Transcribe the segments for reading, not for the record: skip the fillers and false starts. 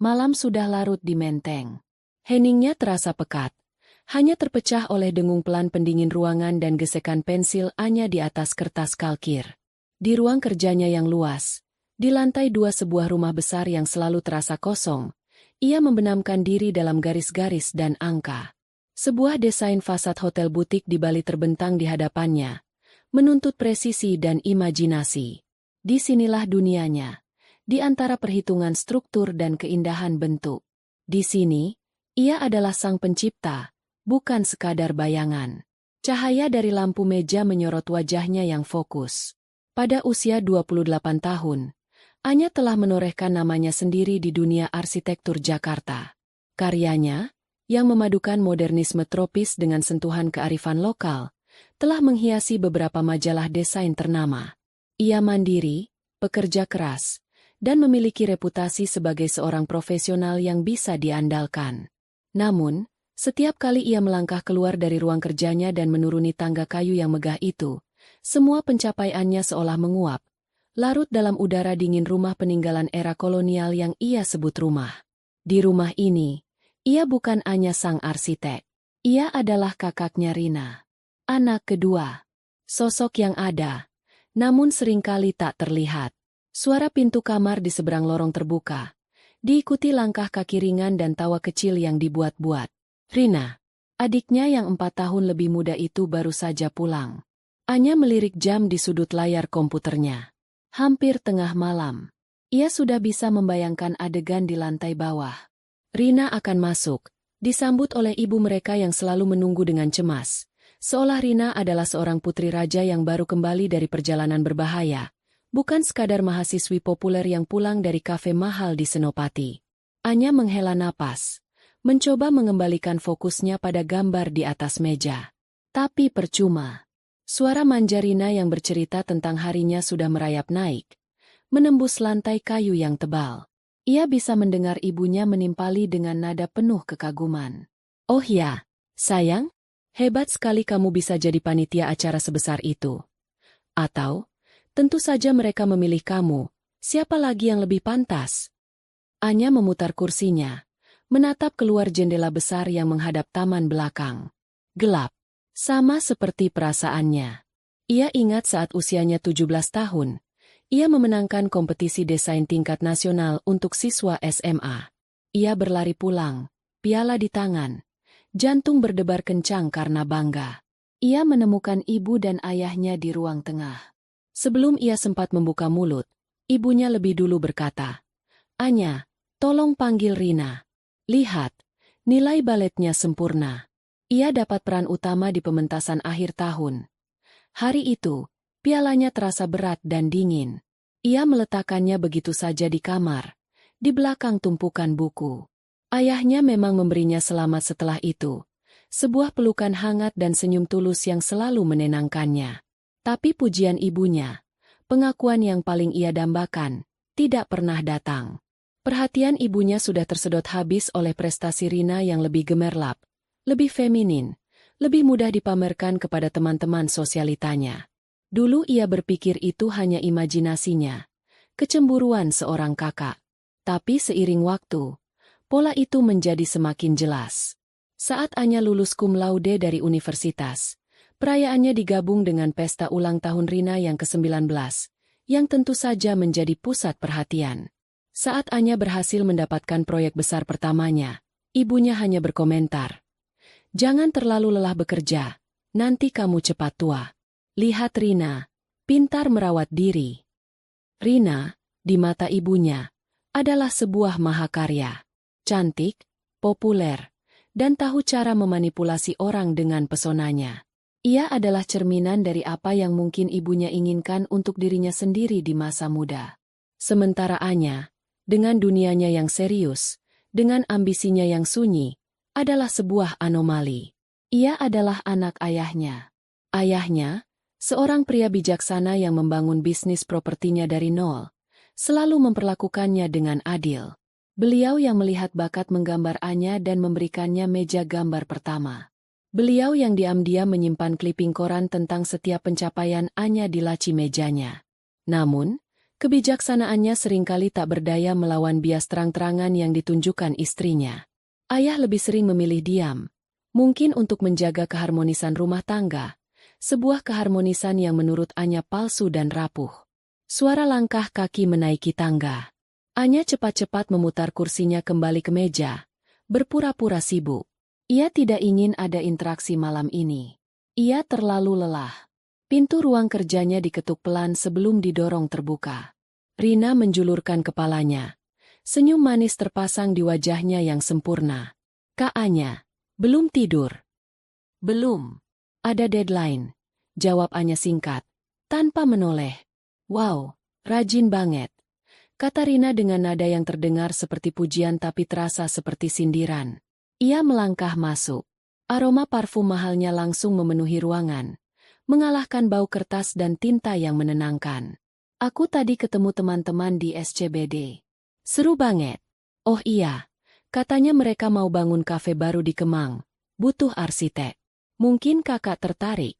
Malam sudah larut di menteng. Heningnya terasa pekat. Hanya terpecah oleh dengung pelan pendingin ruangan dan gesekan pensil Anya di atas kertas kalkir. Di ruang kerjanya yang luas, di lantai 2 sebuah rumah besar yang selalu terasa kosong, ia membenamkan diri dalam garis-garis dan angka. Sebuah desain fasad hotel butik di Bali terbentang di hadapannya, menuntut presisi dan imajinasi. Disinilah dunianya, di antara perhitungan struktur dan keindahan bentuk. Di sini, ia adalah sang pencipta, bukan sekadar bayangan. Cahaya dari lampu meja menyorot wajahnya yang fokus. Pada usia 28 tahun, Anya telah menorehkan namanya sendiri di dunia arsitektur Jakarta. Karyanya, yang memadukan modernisme tropis dengan sentuhan kearifan lokal, telah menghiasi beberapa majalah desain ternama. Ia mandiri, pekerja keras, dan memiliki reputasi sebagai seorang profesional yang bisa diandalkan. Namun, setiap kali ia melangkah keluar dari ruang kerjanya dan menuruni tangga kayu yang megah itu, semua pencapaiannya seolah menguap, larut dalam udara dingin rumah peninggalan era kolonial yang ia sebut rumah. Di rumah ini, ia bukan hanya sang arsitek. Ia adalah kakaknya Rina. Anak kedua. Sosok yang ada, namun seringkali tak terlihat. Suara pintu kamar di seberang lorong terbuka, diikuti langkah kaki ringan dan tawa kecil yang dibuat-buat. Rina, adiknya yang 4 tahun lebih muda itu baru saja pulang. Anya melirik jam di sudut layar komputernya. Hampir tengah malam. Ia sudah bisa membayangkan adegan di lantai bawah. Rina akan masuk, disambut oleh ibu mereka yang selalu menunggu dengan cemas. Seolah Rina adalah seorang putri raja yang baru kembali dari perjalanan berbahaya, bukan sekadar mahasiswi populer yang pulang dari kafe mahal di Senopati. Anya menghela napas, mencoba mengembalikan fokusnya pada gambar di atas meja. Tapi percuma. Suara manja Rina yang bercerita tentang harinya sudah merayap naik, menembus lantai kayu yang tebal. Ia bisa mendengar ibunya menimpali dengan nada penuh kekaguman. "Oh ya, sayang, hebat sekali kamu bisa jadi panitia acara sebesar itu." Atau, "Tentu saja mereka memilih kamu, siapa lagi yang lebih pantas?" Anya memutar kursinya, menatap keluar jendela besar yang menghadap taman belakang. Gelap, sama seperti perasaannya. Ia ingat saat usianya 17 tahun, ia memenangkan kompetisi desain tingkat nasional untuk siswa SMA. Ia berlari pulang, piala di tangan, jantung berdebar kencang karena bangga. Ia menemukan ibu dan ayahnya di ruang tengah. Sebelum ia sempat membuka mulut, ibunya lebih dulu berkata, "Anya, tolong panggil Rina. Lihat, nilai baletnya sempurna." Ia dapat peran utama di pementasan akhir tahun. Hari itu, pialanya terasa berat dan dingin. Ia meletakkannya begitu saja di kamar, di belakang tumpukan buku. Ayahnya memang memberinya selamat setelah itu, sebuah pelukan hangat dan senyum tulus yang selalu menenangkannya. Tapi pujian ibunya, pengakuan yang paling ia dambakan, tidak pernah datang. Perhatian ibunya sudah tersedot habis oleh prestasi Rina yang lebih gemerlap, lebih feminin, lebih mudah dipamerkan kepada teman-teman sosialitanya. Dulu ia berpikir itu hanya imajinasinya, kecemburuan seorang kakak. Tapi seiring waktu, pola itu menjadi semakin jelas. Saat Anya lulus cum laude dari universitas, perayaannya digabung dengan pesta ulang tahun Rina yang ke-19, yang tentu saja menjadi pusat perhatian. Saat Anya berhasil mendapatkan proyek besar pertamanya, ibunya hanya berkomentar, "Jangan terlalu lelah bekerja, nanti kamu cepat tua. Lihat Rina, pintar merawat diri." Rina, di mata ibunya, adalah sebuah mahakarya. Cantik, populer, dan tahu cara memanipulasi orang dengan pesonanya. Ia adalah cerminan dari apa yang mungkin ibunya inginkan untuk dirinya sendiri di masa muda. Sementara Anya, dengan dunianya yang serius, dengan ambisinya yang sunyi, adalah sebuah anomali. Ia adalah anak ayahnya. Ayahnya, seorang pria bijaksana yang membangun bisnis propertinya dari nol, selalu memperlakukannya dengan adil. Beliau yang melihat bakat menggambar Anya dan memberikannya meja gambar pertama. Beliau yang diam-diam menyimpan kliping koran tentang setiap pencapaian Anya di laci mejanya. Namun, Kebijaksanaannya seringkali tak berdaya melawan bias terang-terangan yang ditunjukkan istrinya. Ayah lebih sering memilih diam, mungkin untuk menjaga keharmonisan rumah tangga, sebuah keharmonisan yang menurut Anya palsu dan rapuh. Suara langkah kaki menaiki tangga. Anya cepat-cepat memutar kursinya kembali ke meja, berpura-pura sibuk. Ia tidak ingin ada interaksi malam ini. Ia terlalu lelah. Pintu ruang kerjanya diketuk pelan sebelum didorong terbuka. Rina menjulurkan kepalanya. Senyum manis terpasang di wajahnya yang sempurna. Kak Anya, belum tidur? Belum. Ada deadline. Jawab Anya singkat, tanpa menoleh. Wow, rajin banget. Kata Rina dengan nada yang terdengar seperti pujian tapi terasa seperti sindiran. Ia melangkah masuk. Aroma parfum mahalnya langsung memenuhi ruangan, mengalahkan bau kertas dan tinta yang menenangkan. Aku tadi ketemu teman-teman di SCBD. Seru banget. Oh iya, katanya mereka mau bangun kafe baru di Kemang. Butuh arsitek. Mungkin kakak tertarik?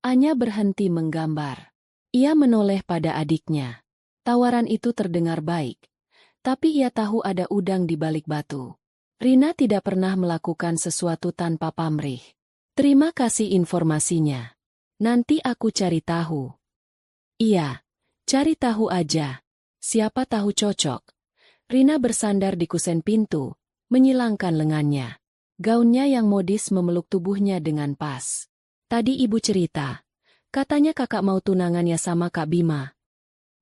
Anya berhenti menggambar. Ia menoleh pada adiknya. Tawaran itu terdengar baik, tapi ia tahu ada udang di balik batu. Rina tidak pernah melakukan sesuatu tanpa pamrih. Terima kasih informasinya. Nanti aku cari tahu. Iya, cari tahu aja. Siapa tahu cocok. Rina bersandar di kusen pintu, menyilangkan lengannya. Gaunnya yang modis memeluk tubuhnya dengan pas. Tadi ibu cerita, katanya kakak mau tunangannya sama Kak Bima.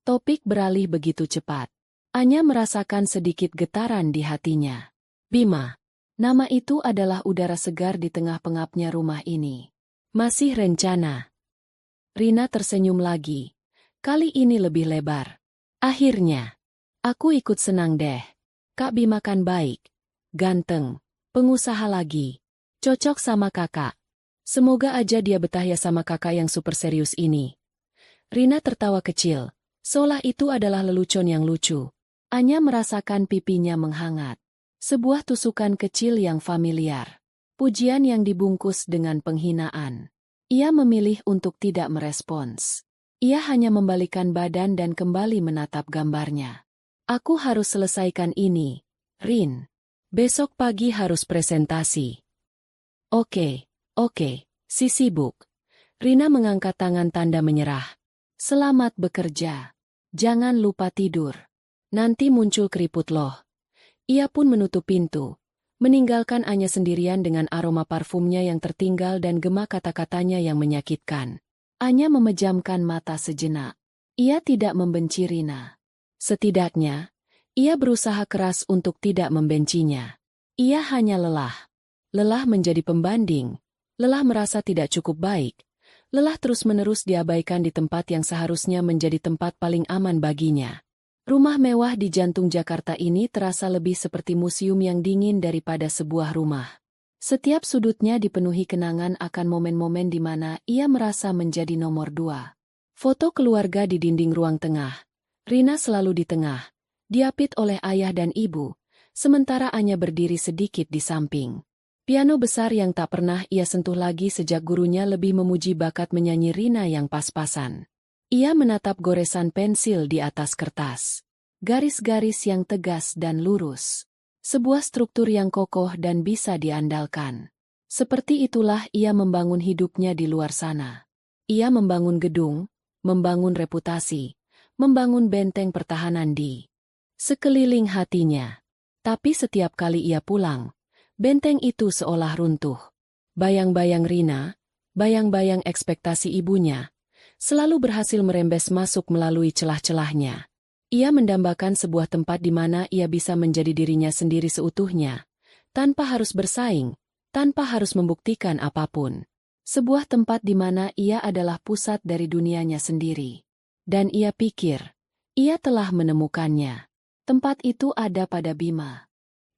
Topik beralih begitu cepat. Anya merasakan sedikit getaran di hatinya. Bima. Nama itu adalah udara segar di tengah pengapnya rumah ini. Masih rencana. Rina tersenyum lagi. Kali ini lebih lebar. Akhirnya. Aku ikut senang deh. Kak Bima kan baik. Ganteng. Pengusaha lagi. Cocok sama kakak. Semoga aja dia betah ya sama kakak yang super serius ini. Rina tertawa kecil. Seolah itu adalah lelucon yang lucu. Anya merasakan pipinya menghangat. Sebuah tusukan kecil yang familiar. Pujian yang dibungkus dengan penghinaan. Ia memilih untuk tidak merespons. Ia hanya membalikan badan dan kembali menatap gambarnya. Aku harus selesaikan ini, Rin. Besok pagi harus presentasi. Oke, si sibuk. Rina mengangkat tangan tanda menyerah. Selamat bekerja. Jangan lupa tidur. Nanti muncul keriput loh. Ia pun menutup pintu, meninggalkan Anya sendirian dengan aroma parfumnya yang tertinggal dan gema kata-katanya yang menyakitkan. Anya memejamkan mata sejenak. Ia tidak membenci Rina. Setidaknya, ia berusaha keras untuk tidak membencinya. Ia hanya lelah. Lelah menjadi pembanding. Lelah merasa tidak cukup baik. Lelah terus-menerus diabaikan di tempat yang seharusnya menjadi tempat paling aman baginya. Rumah mewah di jantung Jakarta ini terasa lebih seperti museum yang dingin daripada sebuah rumah. Setiap sudutnya dipenuhi kenangan akan momen-momen di mana ia merasa menjadi nomor 2. Foto keluarga di dinding ruang tengah. Rina selalu di tengah, diapit oleh ayah dan ibu, sementara Anya berdiri sedikit di samping. Piano besar yang tak pernah ia sentuh lagi sejak gurunya lebih memuji bakat menyanyi Rina yang pas-pasan. Ia menatap goresan pensil di atas kertas. Garis-garis yang tegas dan lurus. Sebuah struktur yang kokoh dan bisa diandalkan. Seperti itulah ia membangun hidupnya di luar sana. Ia membangun gedung, membangun reputasi, membangun benteng pertahanan di sekeliling hatinya. Tapi setiap kali ia pulang, benteng itu seolah runtuh. Bayang-bayang Rina, bayang-bayang ekspektasi ibunya, selalu berhasil merembes masuk melalui celah-celahnya. Ia mendambakan sebuah tempat di mana ia bisa menjadi dirinya sendiri seutuhnya, tanpa harus bersaing, tanpa harus membuktikan apapun. Sebuah tempat di mana ia adalah pusat dari dunianya sendiri. Dan ia pikir, ia telah menemukannya. Tempat itu ada pada Bima.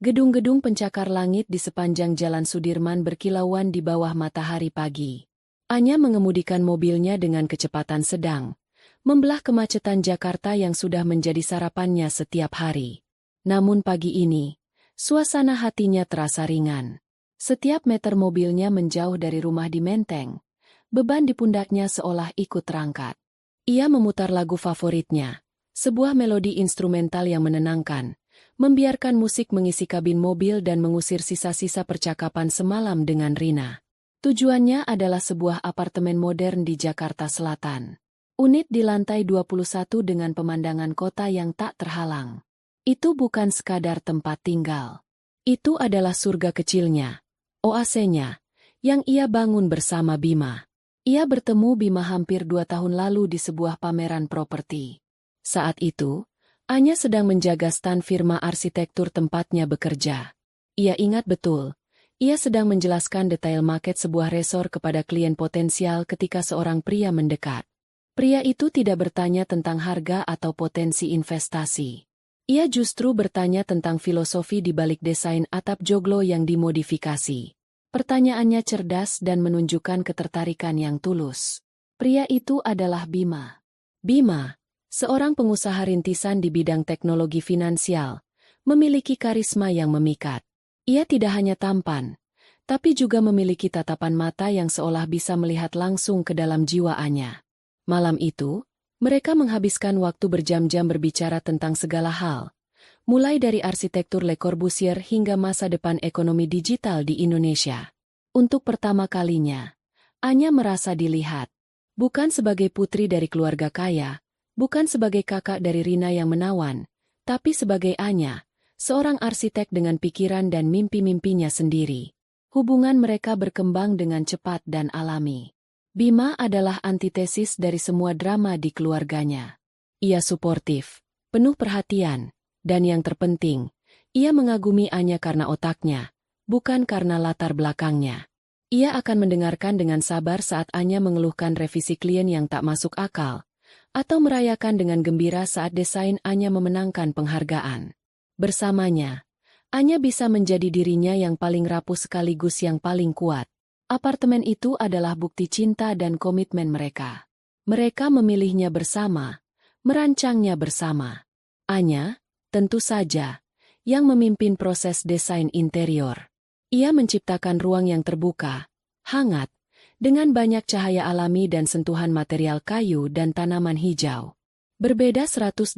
Gedung-gedung pencakar langit di sepanjang Jalan Sudirman berkilauan di bawah matahari pagi. Anya mengemudikan mobilnya dengan kecepatan sedang, membelah kemacetan Jakarta yang sudah menjadi sarapannya setiap hari. Namun pagi ini, suasana hatinya terasa ringan. Setiap meter mobilnya menjauh dari rumah di Menteng, beban di pundaknya seolah ikut terangkat. Ia memutar lagu favoritnya, Sebuah melodi instrumental yang menenangkan, membiarkan musik mengisi kabin mobil dan mengusir sisa-sisa percakapan semalam dengan Rina. Tujuannya adalah sebuah apartemen modern di Jakarta Selatan. Unit di lantai 21 dengan pemandangan kota yang tak terhalang. Itu bukan sekadar tempat tinggal. Itu adalah surga kecilnya, oasenya, yang ia bangun bersama Bima. Ia bertemu Bima hampir 2 tahun lalu di sebuah pameran properti. Saat itu, Anya sedang menjaga stan firma arsitektur tempatnya bekerja. Ia ingat betul, ia sedang menjelaskan detail maket sebuah resor kepada klien potensial ketika seorang pria mendekat. Pria itu tidak bertanya tentang harga atau potensi investasi. Ia justru bertanya tentang filosofi di balik desain atap joglo yang dimodifikasi. Pertanyaannya cerdas dan menunjukkan ketertarikan yang tulus. Pria itu adalah Bima. Bima, seorang pengusaha rintisan di bidang teknologi finansial, memiliki karisma yang memikat. Ia tidak hanya tampan, tapi juga memiliki tatapan mata yang seolah bisa melihat langsung ke dalam jiwa Anya. Malam itu, mereka menghabiskan waktu berjam-jam berbicara tentang segala hal, mulai dari arsitektur Le Corbusier hingga masa depan ekonomi digital di Indonesia. Untuk pertama kalinya, Anya merasa dilihat, bukan sebagai putri dari keluarga kaya, bukan sebagai kakak dari Rina yang menawan, tapi sebagai Anya, seorang arsitek dengan pikiran dan mimpi-mimpinya sendiri. Hubungan mereka berkembang dengan cepat dan alami. Bima adalah antitesis dari semua drama di keluarganya. Ia suportif, penuh perhatian, dan yang terpenting, ia mengagumi Anya karena otaknya, bukan karena latar belakangnya. Ia akan mendengarkan dengan sabar saat Anya mengeluhkan revisi klien yang tak masuk akal, atau merayakan dengan gembira saat desain Anya memenangkan penghargaan. Bersamanya, Anya bisa menjadi dirinya yang paling rapuh sekaligus yang paling kuat. Apartemen itu adalah bukti cinta dan komitmen mereka. Mereka memilihnya bersama, merancangnya bersama. Anya, tentu saja, yang memimpin proses desain interior. Ia menciptakan ruang yang terbuka, hangat, dengan banyak cahaya alami dan sentuhan material kayu dan tanaman hijau. Berbeda 180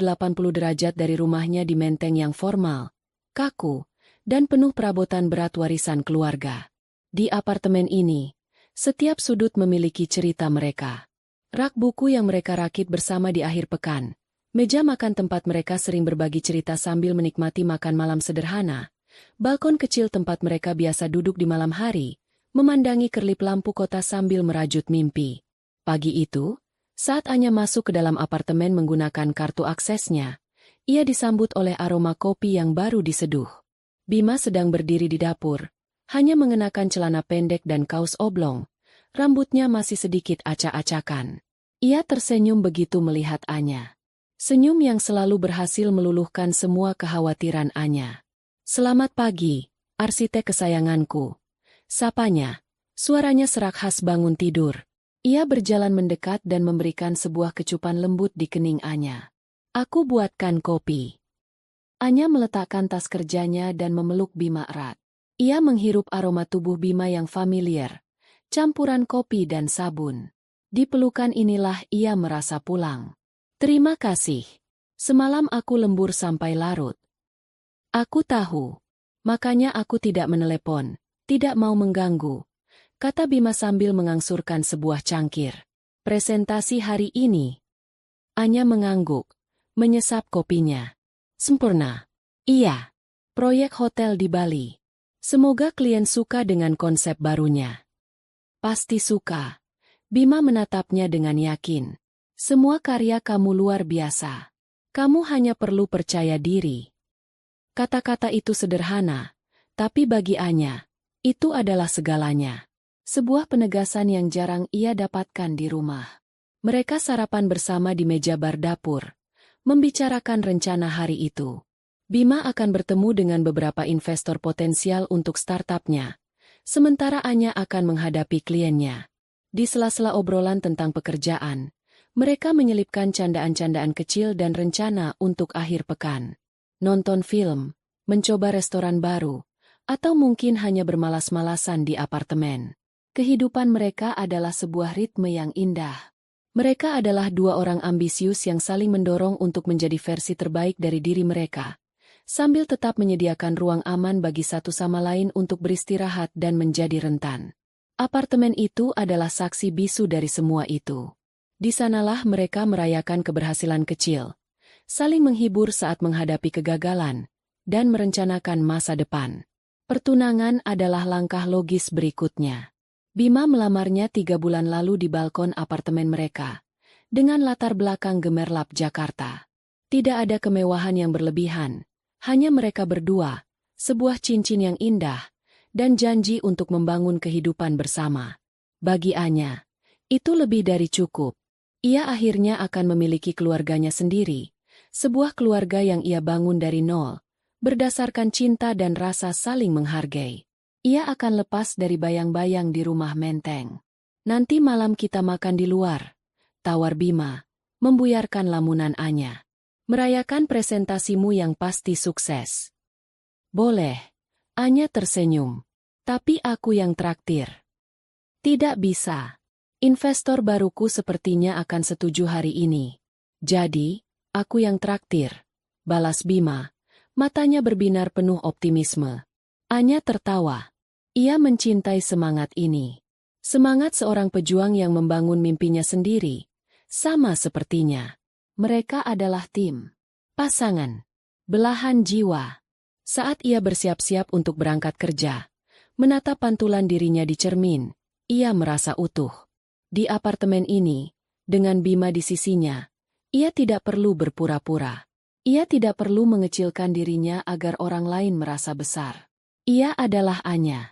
derajat dari rumahnya di Menteng yang formal, kaku, dan penuh perabotan berat warisan keluarga. Di apartemen ini, setiap sudut memiliki cerita mereka. Rak buku yang mereka rakit bersama di akhir pekan, meja makan tempat mereka sering berbagi cerita sambil menikmati makan malam sederhana, balkon kecil tempat mereka biasa duduk di malam hari, memandangi kerlip lampu kota sambil merajut mimpi. Pagi itu, saat Anya masuk ke dalam apartemen menggunakan kartu aksesnya, ia disambut oleh aroma kopi yang baru diseduh. Bima sedang berdiri di dapur, hanya mengenakan celana pendek dan kaos oblong, rambutnya masih sedikit acak-acakan. Ia tersenyum begitu melihat Anya. Senyum yang selalu berhasil meluluhkan semua kekhawatiran Anya. "Selamat pagi, arsitek kesayanganku," sapanya. Suaranya serak khas bangun tidur. Ia berjalan mendekat dan memberikan sebuah kecupan lembut di kening Anya. "Aku buatkan kopi." Anya meletakkan tas kerjanya dan memeluk Bima erat. Ia menghirup aroma tubuh Bima yang familiar, campuran kopi dan sabun. Di pelukan inilah ia merasa pulang. "Terima kasih. Semalam aku lembur sampai larut." "Aku tahu. Makanya aku tidak menelepon, tidak mau mengganggu," kata Bima sambil mengangsurkan sebuah cangkir. "Presentasi hari ini?" Anya mengangguk, menyesap kopinya. "Sempurna." "Iya. Proyek hotel di Bali. Semoga klien suka dengan konsep barunya." "Pasti suka." Bima menatapnya dengan yakin. "Semua karya kamu luar biasa. Kamu hanya perlu percaya diri." Kata-kata itu sederhana, tapi bagi Anya, itu adalah segalanya. Sebuah penegasan yang jarang ia dapatkan di rumah. Mereka sarapan bersama di meja bar dapur, membicarakan rencana hari itu. Bima akan bertemu dengan beberapa investor potensial untuk startupnya, sementara Anya akan menghadapi kliennya. Di sela-sela obrolan tentang pekerjaan, mereka menyelipkan candaan-candaan kecil dan rencana untuk akhir pekan. Nonton film, mencoba restoran baru, atau mungkin hanya bermalas-malasan di apartemen. Kehidupan mereka adalah sebuah ritme yang indah. Mereka adalah dua orang ambisius yang saling mendorong untuk menjadi versi terbaik dari diri mereka, sambil tetap menyediakan ruang aman bagi satu sama lain untuk beristirahat dan menjadi rentan. Apartemen itu adalah saksi bisu dari semua itu. Di sanalah mereka merayakan keberhasilan kecil, saling menghibur saat menghadapi kegagalan, dan merencanakan masa depan. Pertunangan adalah langkah logis berikutnya. Bima melamarnya 3 bulan lalu di balkon apartemen mereka, dengan latar belakang gemerlap Jakarta. Tidak ada kemewahan yang berlebihan, hanya mereka berdua, sebuah cincin yang indah, dan janji untuk membangun kehidupan bersama. Bagi Anya, itu lebih dari cukup. Ia akhirnya akan memiliki keluarganya sendiri, sebuah keluarga yang ia bangun dari nol, berdasarkan cinta dan rasa saling menghargai. Ia akan lepas dari bayang-bayang di rumah Menteng. Nanti malam kita makan di luar, tawar Bima, membuyarkan lamunan Anya. Merayakan presentasimu yang pasti sukses. Boleh, Anya tersenyum. Tapi aku yang traktir. Tidak bisa. Investor baruku sepertinya akan setuju hari ini. Jadi, aku yang traktir, balas Bima. Matanya berbinar penuh optimisme. Anya tertawa. Ia mencintai semangat ini. Semangat seorang pejuang yang membangun mimpinya sendiri. Sama sepertinya. Mereka adalah tim. Pasangan. Belahan jiwa. Saat ia bersiap-siap untuk berangkat kerja, menatap pantulan dirinya di cermin, ia merasa utuh. Di apartemen ini, dengan Bima di sisinya, ia tidak perlu berpura-pura. Ia tidak perlu mengecilkan dirinya agar orang lain merasa besar. Ia adalah Anya.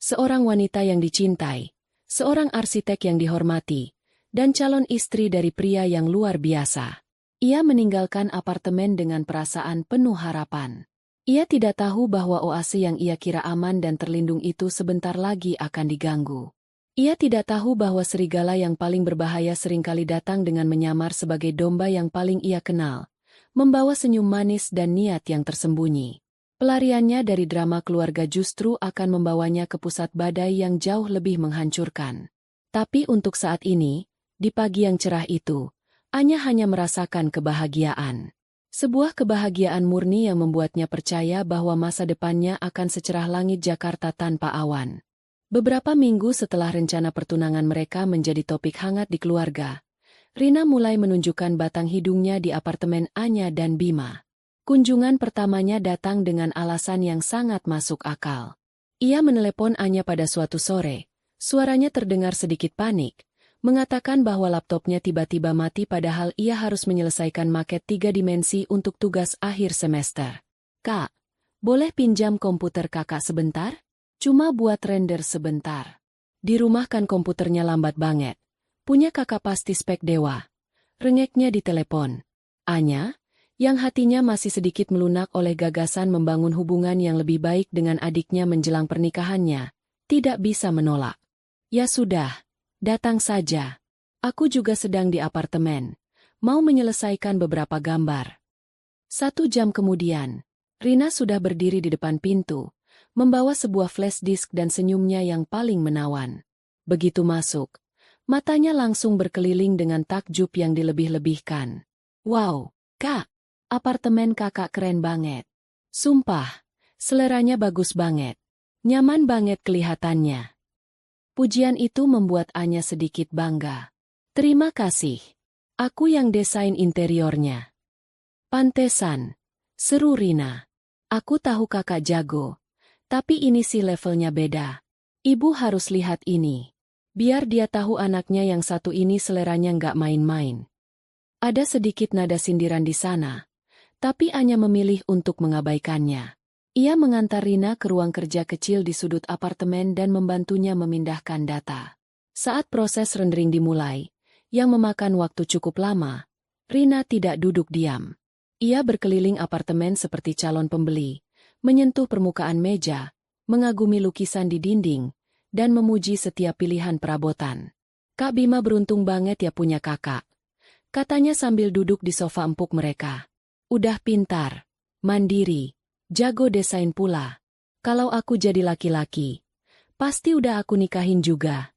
Seorang wanita yang dicintai, seorang arsitek yang dihormati, dan calon istri dari pria yang luar biasa. Ia meninggalkan apartemen dengan perasaan penuh harapan. Ia tidak tahu bahwa oase yang ia kira aman dan terlindung itu sebentar lagi akan diganggu. Ia tidak tahu bahwa serigala yang paling berbahaya seringkali datang dengan menyamar sebagai domba yang paling ia kenal, membawa senyum manis dan niat yang tersembunyi. Pelariannya dari drama keluarga justru akan membawanya ke pusat badai yang jauh lebih menghancurkan. Tapi untuk saat ini, di pagi yang cerah itu, Anya hanya merasakan kebahagiaan. Sebuah kebahagiaan murni yang membuatnya percaya bahwa masa depannya akan secerah langit Jakarta tanpa awan. Beberapa minggu setelah rencana pertunangan mereka menjadi topik hangat di keluarga, Rina mulai menunjukkan batang hidungnya di apartemen Anya dan Bima. Kunjungan pertamanya datang dengan alasan yang sangat masuk akal. Ia menelepon Anya pada suatu sore, suaranya terdengar sedikit panik, mengatakan bahwa laptopnya tiba-tiba mati padahal ia harus menyelesaikan maket 3 dimensi untuk tugas akhir semester. Kak, boleh pinjam komputer kakak sebentar? Cuma buat render sebentar. Di rumah kan komputernya lambat banget. Punya kakak pasti spek dewa. Rengeknya di telepon. Anya, yang hatinya masih sedikit melunak oleh gagasan membangun hubungan yang lebih baik dengan adiknya menjelang pernikahannya, tidak bisa menolak. Ya sudah. Datang saja. Aku juga sedang di apartemen. Mau menyelesaikan beberapa gambar. 1 jam kemudian, Rina sudah berdiri di depan pintu, membawa sebuah flash disk dan senyumnya yang paling menawan. Begitu masuk, matanya langsung berkeliling dengan takjub yang dilebih-lebihkan. Wow, Kak, apartemen kakak keren banget. Sumpah, seleranya bagus banget. Nyaman banget kelihatannya. Pujian itu membuat Anya sedikit bangga. Terima kasih. Aku yang desain interiornya. Pantesan. Seru Rina. Aku tahu kakak jago. Tapi ini sih levelnya beda. Ibu harus lihat ini. Biar dia tahu anaknya yang satu ini seleranya nggak main-main. Ada sedikit nada sindiran di sana. Tapi Anya memilih untuk mengabaikannya. Ia mengantar Rina ke ruang kerja kecil di sudut apartemen dan membantunya memindahkan data. Saat proses rendering dimulai, yang memakan waktu cukup lama, Rina tidak duduk diam. Ia berkeliling apartemen seperti calon pembeli, menyentuh permukaan meja, mengagumi lukisan di dinding, dan memuji setiap pilihan perabotan. Kak Bima beruntung banget ya punya kakak, katanya sambil duduk di sofa empuk mereka. Udah pintar, mandiri, jago desain pula. Kalau aku jadi laki-laki, pasti udah aku nikahin juga.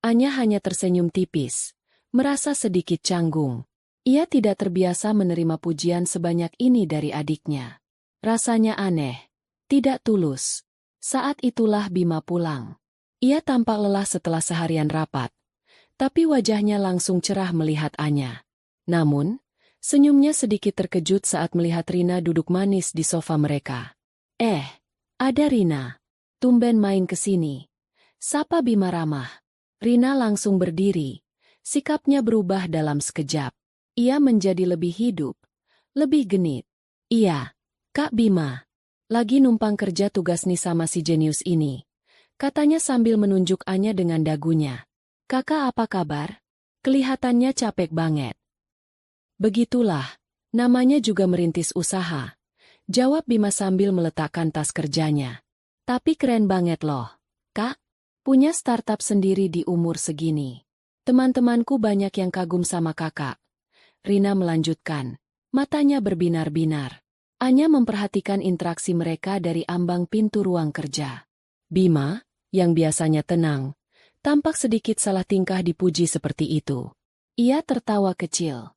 Anya hanya tersenyum tipis, merasa sedikit canggung. Ia tidak terbiasa menerima pujian sebanyak ini dari adiknya. Rasanya aneh, tidak tulus. Saat itulah Bima pulang. Ia tampak lelah setelah seharian rapat, tapi wajahnya langsung cerah melihat Anya. Namun, senyumnya sedikit terkejut saat melihat Rina duduk manis di sofa mereka. Ada Rina. Tumben main ke sini. Sapa Bima ramah. Rina langsung berdiri. Sikapnya berubah dalam sekejap. Ia menjadi lebih hidup, lebih genit. Iya, Kak Bima. Lagi numpang kerja tugas nih sama si jenius ini. Katanya sambil menunjuk Anya dengan dagunya. Kakak apa kabar? Kelihatannya capek banget. Begitulah, namanya juga merintis usaha. Jawab Bima sambil meletakkan tas kerjanya. Tapi keren banget loh, Kak. Punya startup sendiri di umur segini. Teman-temanku banyak yang kagum sama kakak. Rina melanjutkan, matanya berbinar-binar. Anya memperhatikan interaksi mereka dari ambang pintu ruang kerja. Bima, yang biasanya tenang, tampak sedikit salah tingkah dipuji seperti itu. Ia tertawa kecil.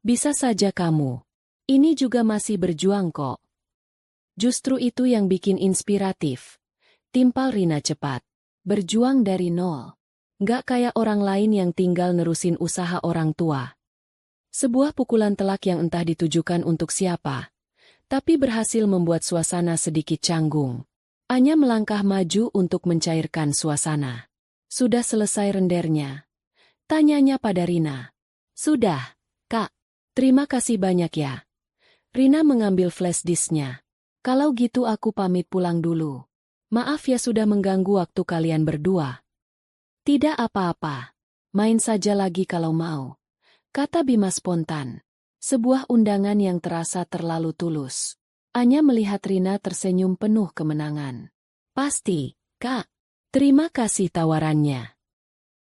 Bisa saja kamu. Ini juga masih berjuang kok. Justru itu yang bikin inspiratif. Timpal Rina cepat. Berjuang dari nol. Nggak kayak orang lain yang tinggal nerusin usaha orang tua. Sebuah pukulan telak yang entah ditujukan untuk siapa, tapi berhasil membuat suasana sedikit canggung. Anya melangkah maju untuk mencairkan suasana. Sudah selesai rendernya? Tanyanya pada Rina. Sudah, Kak. Terima kasih banyak ya. Rina mengambil flash disknya. Kalau gitu aku pamit pulang dulu. Maaf ya sudah mengganggu waktu kalian berdua. Tidak apa-apa. Main saja lagi kalau mau. Kata Bima spontan. Sebuah undangan yang terasa terlalu tulus. Anya melihat Rina tersenyum penuh kemenangan. Pasti, Kak. Terima kasih tawarannya.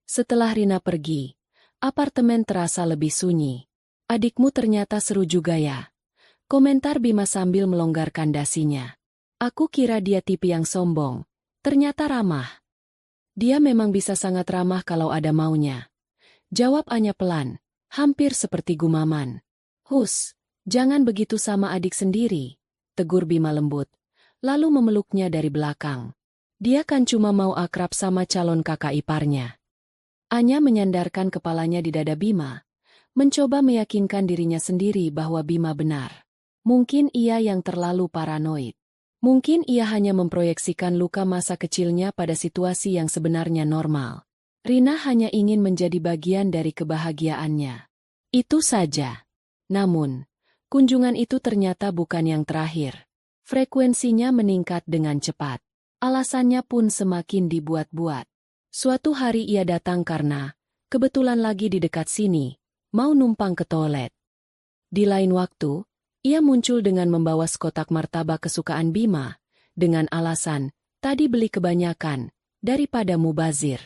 Setelah Rina pergi, apartemen terasa lebih sunyi. Adikmu ternyata seru juga ya. Komentar Bima sambil melonggarkan dasinya. Aku kira dia tipe yang sombong. Ternyata ramah. Dia memang bisa sangat ramah kalau ada maunya. Jawab Anya pelan. Hampir seperti gumaman. Hus, jangan begitu sama adik sendiri, tegur Bima lembut, lalu memeluknya dari belakang. Dia kan cuma mau akrab sama calon kakak iparnya. Anya menyandarkan kepalanya di dada Bima, mencoba meyakinkan dirinya sendiri bahwa Bima benar. Mungkin ia yang terlalu paranoid. Mungkin ia hanya memproyeksikan luka masa kecilnya pada situasi yang sebenarnya normal. Rina hanya ingin menjadi bagian dari kebahagiaannya. Itu saja. Namun, kunjungan itu ternyata bukan yang terakhir. Frekuensinya meningkat dengan cepat. Alasannya pun semakin dibuat-buat. Suatu hari ia datang karena, kebetulan lagi di dekat sini, mau numpang ke toilet. Di lain waktu, ia muncul dengan membawa sekotak martabak kesukaan Bima, dengan alasan, tadi beli kebanyakan, daripada mubazir.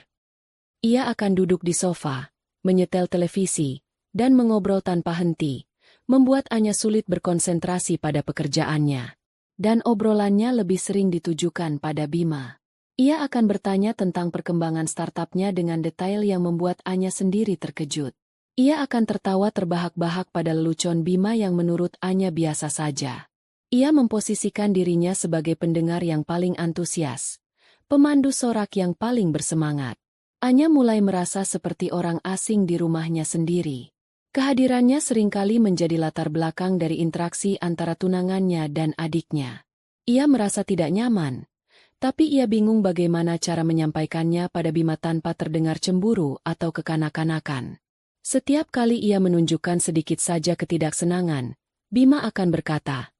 Ia akan duduk di sofa, menyetel televisi, dan mengobrol tanpa henti, membuat Anya sulit berkonsentrasi pada pekerjaannya. Dan obrolannya lebih sering ditujukan pada Bima. Ia akan bertanya tentang perkembangan startupnya dengan detail yang membuat Anya sendiri terkejut. Ia akan tertawa terbahak-bahak pada lelucon Bima yang menurut Anya biasa saja. Ia memposisikan dirinya sebagai pendengar yang paling antusias, pemandu sorak yang paling bersemangat. Anya mulai merasa seperti orang asing di rumahnya sendiri. Kehadirannya seringkali menjadi latar belakang dari interaksi antara tunangannya dan adiknya. Ia merasa tidak nyaman, tapi ia bingung bagaimana cara menyampaikannya pada Bima tanpa terdengar cemburu atau kekanak-kanakan. Setiap kali ia menunjukkan sedikit saja ketidaksenangan, Bima akan berkata,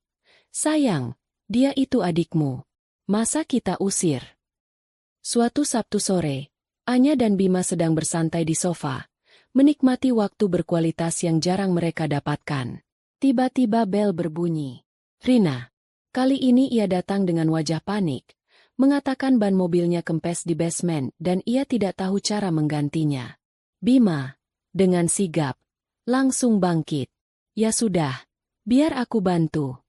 "Sayang, dia itu adikmu. Masa kita usir?" Suatu Sabtu sore, Anya dan Bima sedang bersantai di sofa, menikmati waktu berkualitas yang jarang mereka dapatkan. Tiba-tiba bel berbunyi. Rina. Kali ini ia datang dengan wajah panik, mengatakan ban mobilnya kempes di basement dan ia tidak tahu cara menggantinya. Bima, dengan sigap, langsung bangkit. Ya sudah, biar aku bantu.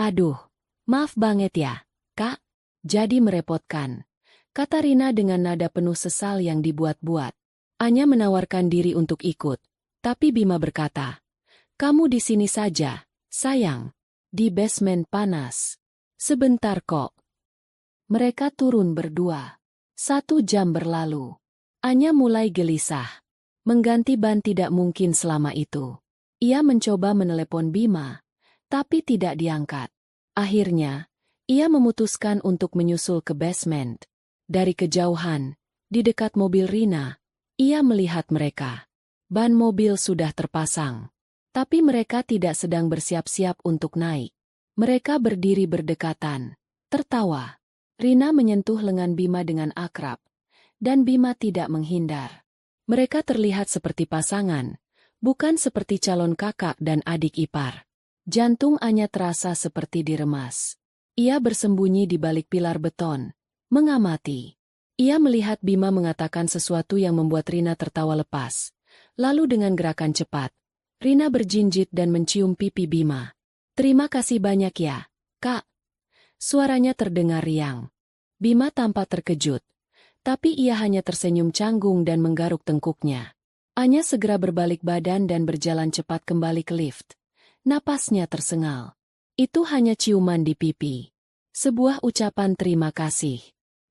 Aduh, maaf banget ya, Kak. Jadi merepotkan. Kata Rina dengan nada penuh sesal yang dibuat-buat. Anya menawarkan diri untuk ikut, tapi Bima berkata, "Kamu di sini saja, sayang. Di basement panas. Sebentar kok." Mereka turun berdua. 1 jam berlalu. Anya mulai gelisah. Mengganti ban tidak mungkin selama itu. Ia mencoba menelepon Bima, tapi tidak diangkat. Akhirnya, ia memutuskan untuk menyusul ke basement. Dari kejauhan, di dekat mobil Rina, ia melihat mereka. Ban mobil sudah terpasang. Tapi mereka tidak sedang bersiap-siap untuk naik. Mereka berdiri berdekatan, tertawa. Rina menyentuh lengan Bima dengan akrab, dan Bima tidak menghindar. Mereka terlihat seperti pasangan, bukan seperti calon kakak dan adik ipar. Jantung Anya terasa seperti diremas. Ia bersembunyi di balik pilar beton, mengamati. Ia melihat Bima mengatakan sesuatu yang membuat Rina tertawa lepas. Lalu dengan gerakan cepat, Rina berjinjit dan mencium pipi Bima. "Terima kasih banyak ya, Kak." Suaranya terdengar riang. Bima tampak terkejut. Tapi ia hanya tersenyum canggung dan menggaruk tengkuknya. Anya segera berbalik badan dan berjalan cepat kembali ke lift. Napasnya tersengal. Itu hanya ciuman di pipi. Sebuah ucapan terima kasih.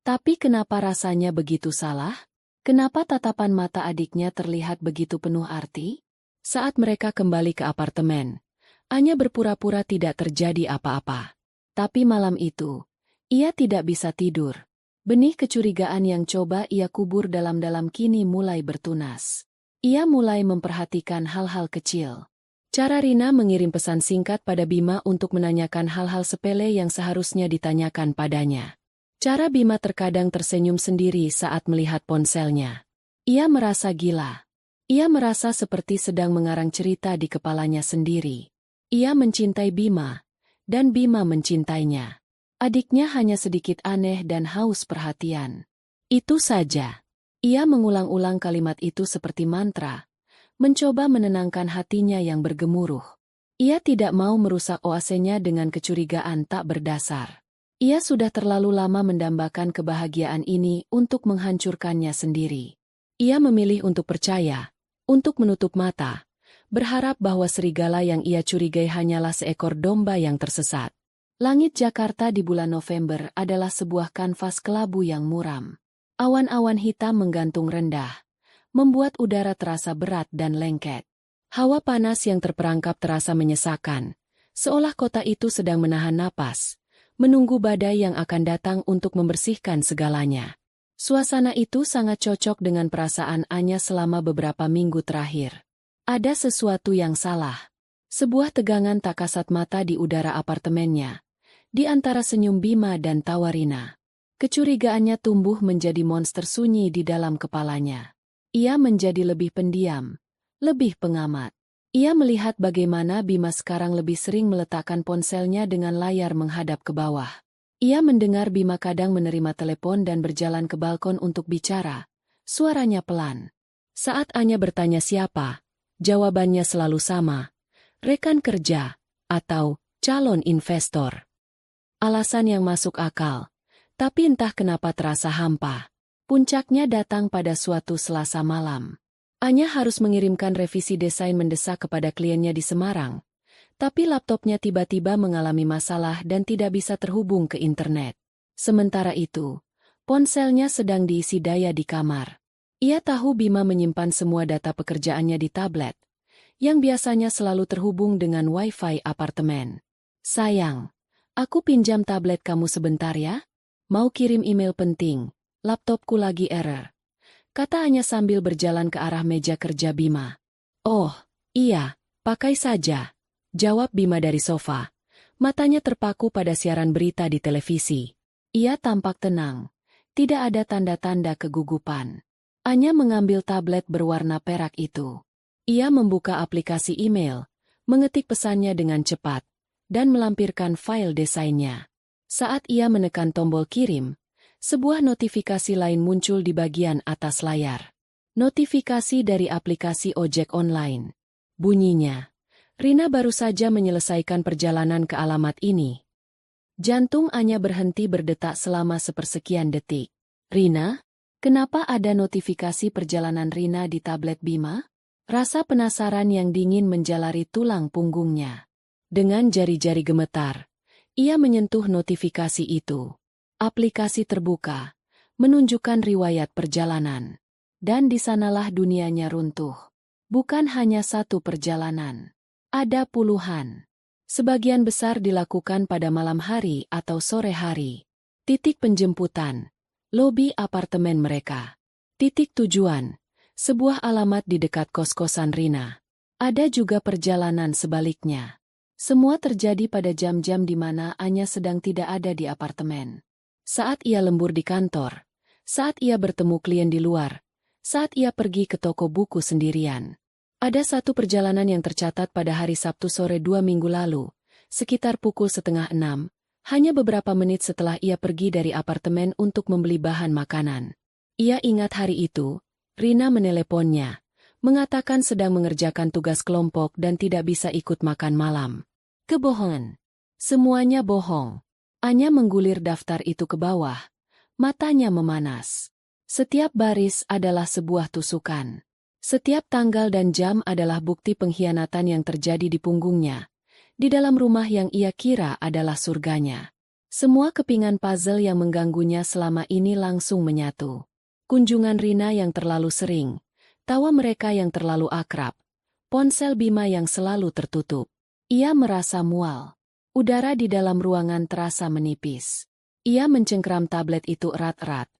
Tapi kenapa rasanya begitu salah? Kenapa tatapan mata adiknya terlihat begitu penuh arti? Saat mereka kembali ke apartemen, Anya berpura-pura tidak terjadi apa-apa. Tapi malam itu, ia tidak bisa tidur. Benih kecurigaan yang coba ia kubur dalam-dalam kini mulai bertunas. Ia mulai memperhatikan hal-hal kecil. Cara Rina mengirim pesan singkat pada Bima untuk menanyakan hal-hal sepele yang seharusnya ditanyakan padanya. Cara Bima terkadang tersenyum sendiri saat melihat ponselnya. Ia merasa gila. Ia merasa seperti sedang mengarang cerita di kepalanya sendiri. Ia mencintai Bima, dan Bima mencintainya. Adiknya hanya sedikit aneh dan haus perhatian. Itu saja. Ia mengulang-ulang kalimat itu seperti mantra, mencoba menenangkan hatinya yang bergemuruh. Ia tidak mau merusak oasenya dengan kecurigaan tak berdasar. Ia sudah terlalu lama mendambakan kebahagiaan ini untuk menghancurkannya sendiri. Ia memilih untuk percaya, untuk menutup mata, berharap bahwa serigala yang ia curigai hanyalah seekor domba yang tersesat. Langit Jakarta di bulan November adalah sebuah kanvas kelabu yang muram. Awan-awan hitam menggantung rendah, membuat udara terasa berat dan lengket. Hawa panas yang terperangkap terasa menyesakan, seolah kota itu sedang menahan napas, menunggu badai yang akan datang untuk membersihkan segalanya. Suasana itu sangat cocok dengan perasaan Anya selama beberapa minggu terakhir. Ada sesuatu yang salah. Sebuah tegangan tak kasat mata di udara apartemennya. Di antara senyum Bima dan tawa Rina, kecurigaannya tumbuh menjadi monster sunyi di dalam kepalanya. Ia menjadi lebih pendiam, lebih pengamat. Ia melihat bagaimana Bima sekarang lebih sering meletakkan ponselnya dengan layar menghadap ke bawah. Ia mendengar Bima kadang menerima telepon dan berjalan ke balkon untuk bicara. Suaranya pelan. Saat Anya bertanya siapa, jawabannya selalu sama. Rekan kerja, atau calon investor. Alasan yang masuk akal, tapi entah kenapa terasa hampa. Puncaknya datang pada suatu Selasa malam. Anya harus mengirimkan revisi desain mendesak kepada kliennya di Semarang, tapi laptopnya tiba-tiba mengalami masalah dan tidak bisa terhubung ke internet. Sementara itu, ponselnya sedang diisi daya di kamar. Ia tahu Bima menyimpan semua data pekerjaannya di tablet, yang biasanya selalu terhubung dengan Wi-Fi apartemen. "Sayang, aku pinjam tablet kamu sebentar ya? Mau kirim email penting, laptopku lagi error," kata Anya sambil berjalan ke arah meja kerja Bima. "Oh, iya, pakai saja," jawab Bima dari sofa. Matanya terpaku pada siaran berita di televisi. Ia tampak tenang, tidak ada tanda-tanda kegugupan. Anya mengambil tablet berwarna perak itu. Ia membuka aplikasi email, mengetik pesannya dengan cepat, dan melampirkan file desainnya. Saat ia menekan tombol kirim, sebuah notifikasi lain muncul di bagian atas layar. Notifikasi dari aplikasi ojek online. Bunyinya, "Rina baru saja menyelesaikan perjalanan ke alamat ini." Jantung Anya berhenti berdetak selama sepersekian detik. "Rina? Kenapa ada notifikasi perjalanan Rina di tablet Bima? Rasa penasaran yang dingin menjalari tulang punggungnya. Dengan jari-jari gemetar, ia menyentuh notifikasi itu. Aplikasi terbuka, menunjukkan riwayat perjalanan. Dan di sanalah dunianya runtuh. Bukan hanya satu perjalanan. Ada puluhan. Sebagian besar dilakukan pada malam hari atau sore hari. Titik penjemputan, lobi apartemen mereka. Titik tujuan, sebuah alamat di dekat kos-kosan Rina. Ada juga perjalanan sebaliknya. Semua terjadi pada jam-jam di mana Anya sedang tidak ada di apartemen. Saat ia lembur di kantor, saat ia bertemu klien di luar, saat ia pergi ke toko buku sendirian. Ada satu perjalanan yang tercatat pada hari Sabtu sore 2 minggu lalu, sekitar pukul 5:30, hanya beberapa menit setelah ia pergi dari apartemen untuk membeli bahan makanan. Ia ingat hari itu, Rina meneleponnya, mengatakan sedang mengerjakan tugas kelompok dan tidak bisa ikut makan malam. Kebohongan. Semuanya bohong. Anya menggulir daftar itu ke bawah, matanya memanas. Setiap baris adalah sebuah tusukan. Setiap tanggal dan jam adalah bukti pengkhianatan yang terjadi di punggungnya, di dalam rumah yang ia kira adalah surganya. Semua kepingan puzzle yang mengganggunya selama ini langsung menyatu. Kunjungan Rina yang terlalu sering, tawa mereka yang terlalu akrab, ponsel Bima yang selalu tertutup. Ia merasa mual. Udara di dalam ruangan terasa menipis. Ia mencengkram tablet itu erat-erat.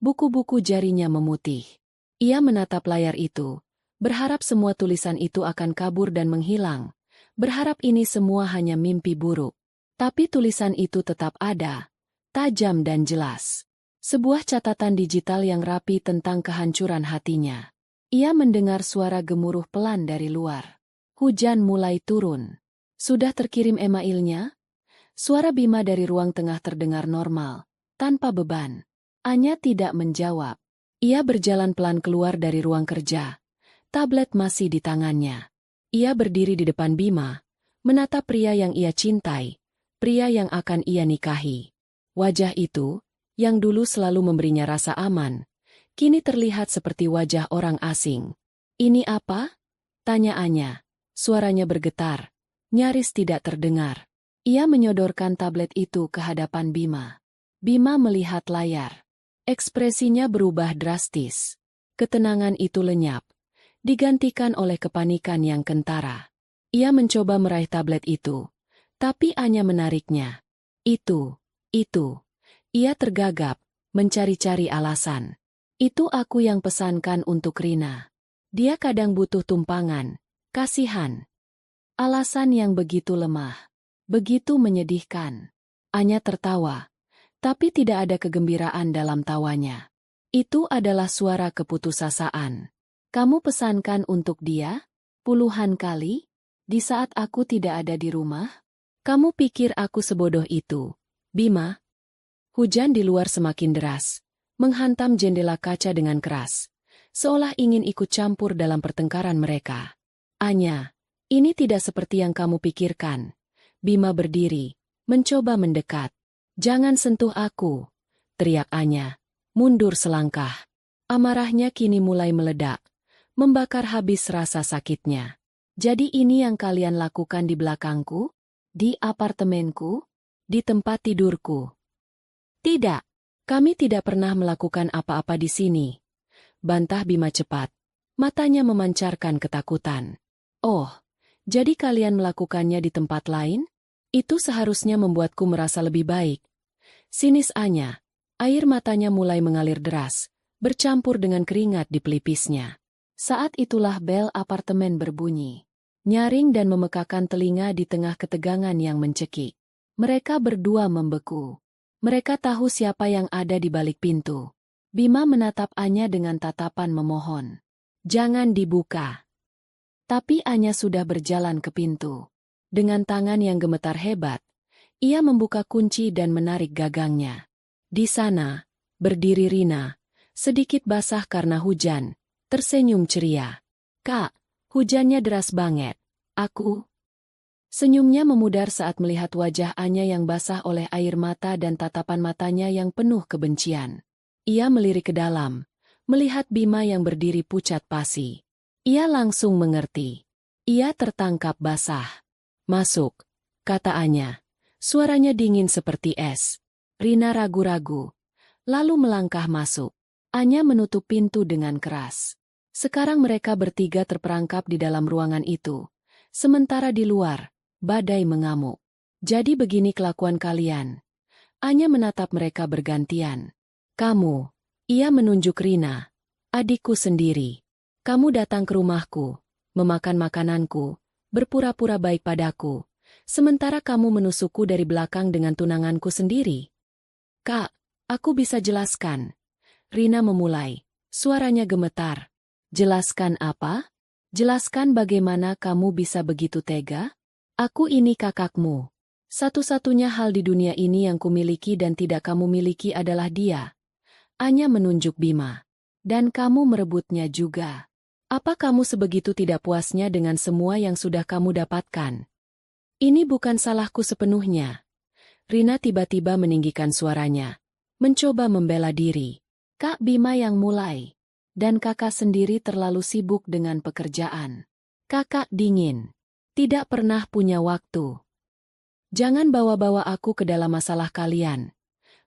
Buku-buku jarinya memutih. Ia menatap layar itu, berharap semua tulisan itu akan kabur dan menghilang. Berharap ini semua hanya mimpi buruk. Tapi tulisan itu tetap ada, tajam dan jelas. Sebuah catatan digital yang rapi tentang kehancuran hatinya. Ia mendengar suara gemuruh pelan dari luar. Hujan mulai turun. Sudah terkirim emailnya? Suara Bima dari ruang tengah terdengar normal, tanpa beban. Anya tidak menjawab. Ia berjalan pelan keluar dari ruang kerja. Tablet masih di tangannya. Ia berdiri di depan Bima, menatap pria yang ia cintai, pria yang akan ia nikahi. Wajah itu, yang dulu selalu memberinya rasa aman, kini terlihat seperti wajah orang asing. "Ini apa?" tanya Anya. Suaranya bergetar, nyaris tidak terdengar. Ia menyodorkan tablet itu ke hadapan Bima. Bima melihat layar. Ekspresinya berubah drastis. Ketenangan itu lenyap, digantikan oleh kepanikan yang kentara. Ia mencoba meraih tablet itu, tapi Anya menariknya. Itu. Ia tergagap, mencari-cari alasan. "Itu aku yang pesankan untuk Rina. Dia kadang butuh tumpangan, kasihan." Alasan yang begitu lemah, begitu menyedihkan. Anya tertawa. Tapi tidak ada kegembiraan dalam tawanya. Itu adalah suara keputusasaan. "Kamu pesankan untuk dia? Puluhan kali? Di saat aku tidak ada di rumah? Kamu pikir aku sebodoh itu, Bima?" Hujan di luar semakin deras, menghantam jendela kaca dengan keras, seolah ingin ikut campur dalam pertengkaran mereka. "Anya, ini tidak seperti yang kamu pikirkan." Bima berdiri, mencoba mendekat. "Jangan sentuh aku," teriak Anya. Mundur selangkah. Amarahnya kini mulai meledak, membakar habis rasa sakitnya. "Jadi ini yang kalian lakukan di belakangku? Di apartemenku? Di tempat tidurku?" "Tidak, kami tidak pernah melakukan apa-apa di sini," bantah Bima cepat. Matanya memancarkan ketakutan. "Oh, jadi kalian melakukannya di tempat lain? Itu seharusnya membuatku merasa lebih baik." Sinis Anya, air matanya mulai mengalir deras, bercampur dengan keringat di pelipisnya. Saat itulah bel apartemen berbunyi. Nyaring dan memekakan telinga di tengah ketegangan yang mencekik. Mereka berdua membeku. Mereka tahu siapa yang ada di balik pintu. Bima menatap Anya dengan tatapan memohon. "Jangan dibuka." Tapi Anya sudah berjalan ke pintu. Dengan tangan yang gemetar hebat, ia membuka kunci dan menarik gagangnya. Di sana, berdiri Rina, sedikit basah karena hujan, tersenyum ceria. "Kak, hujannya deras banget. Aku..." Senyumnya memudar saat melihat wajah Anya yang basah oleh air mata dan tatapan matanya yang penuh kebencian. Ia melirik ke dalam, melihat Bima yang berdiri pucat pasi. Ia langsung mengerti. Ia tertangkap basah. "Masuk," kata Anya. Suaranya dingin seperti es. Rina ragu-ragu, lalu melangkah masuk. Anya menutup pintu dengan keras. Sekarang mereka bertiga terperangkap di dalam ruangan itu. Sementara di luar, badai mengamuk. "Jadi begini kelakuan kalian?" Anya menatap mereka bergantian. "Kamu," ia menunjuk Rina, "adikku sendiri. Kamu datang ke rumahku, memakan makananku, berpura-pura baik padaku. Sementara kamu menusukku dari belakang dengan tunanganku sendiri." "Kak, aku bisa jelaskan." Rina memulai, suaranya gemetar. "Jelaskan apa? Jelaskan bagaimana kamu bisa begitu tega? Aku ini kakakmu. Satu-satunya hal di dunia ini yang kumiliki dan tidak kamu miliki adalah dia." Anya menunjuk Bima. "Dan kamu merebutnya juga. Apa kamu sebegitu tidak puasnya dengan semua yang sudah kamu dapatkan?" "Ini bukan salahku sepenuhnya." Rina tiba-tiba meninggikan suaranya, mencoba membela diri. "Kak Bima yang mulai. Dan kakak sendiri terlalu sibuk dengan pekerjaan. Kakak dingin. Tidak pernah punya waktu. Jangan bawa-bawa aku ke dalam masalah kalian,"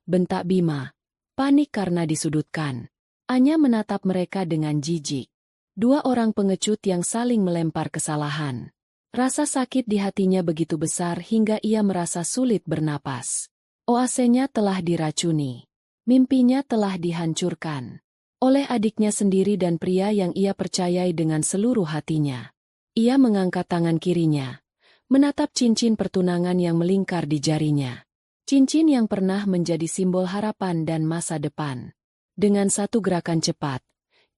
bentak Bima, panik karena disudutkan. Anya menatap mereka dengan jijik. Dua orang pengecut yang saling melempar kesalahan. Rasa sakit di hatinya begitu besar hingga ia merasa sulit bernapas. Oasenya telah diracuni. Mimpinya telah dihancurkan oleh adiknya sendiri dan pria yang ia percayai dengan seluruh hatinya. Ia mengangkat tangan kirinya, menatap cincin pertunangan yang melingkar di jarinya. Cincin yang pernah menjadi simbol harapan dan masa depan. Dengan satu gerakan cepat,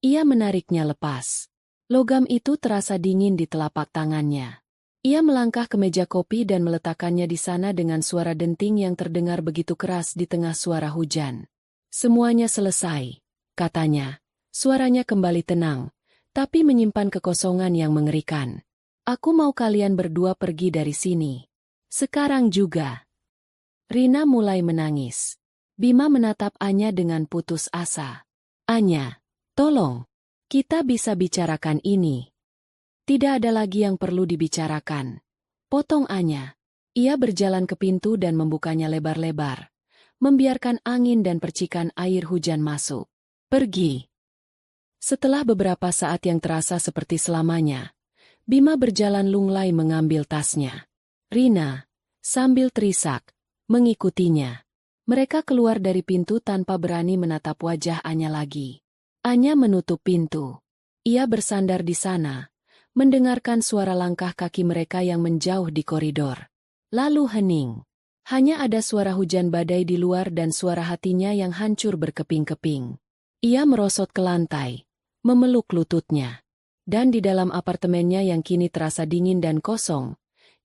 ia menariknya lepas. Logam itu terasa dingin di telapak tangannya. Ia melangkah ke meja kopi dan meletakkannya di sana dengan suara denting yang terdengar begitu keras di tengah suara hujan. "Semuanya selesai," katanya. Suaranya kembali tenang, tapi menyimpan kekosongan yang mengerikan. "Aku mau kalian berdua pergi dari sini. Sekarang juga." Rina mulai menangis. Bima menatap Anya dengan putus asa. "Anya, tolong. Kita bisa bicarakan ini." "Tidak ada lagi yang perlu dibicarakan," potong Anya. Ia berjalan ke pintu dan membukanya lebar-lebar, membiarkan angin dan percikan air hujan masuk. "Pergi." Setelah beberapa saat yang terasa seperti selamanya, Bima berjalan lunglai mengambil tasnya. Rina, sambil terisak, mengikutinya. Mereka keluar dari pintu tanpa berani menatap wajah Anya lagi. Anya menutup pintu. Ia bersandar di sana, mendengarkan suara langkah kaki mereka yang menjauh di koridor. Lalu hening. Hanya ada suara hujan badai di luar dan suara hatinya yang hancur berkeping-keping. Ia merosot ke lantai, memeluk lututnya. Dan di dalam apartemennya yang kini terasa dingin dan kosong,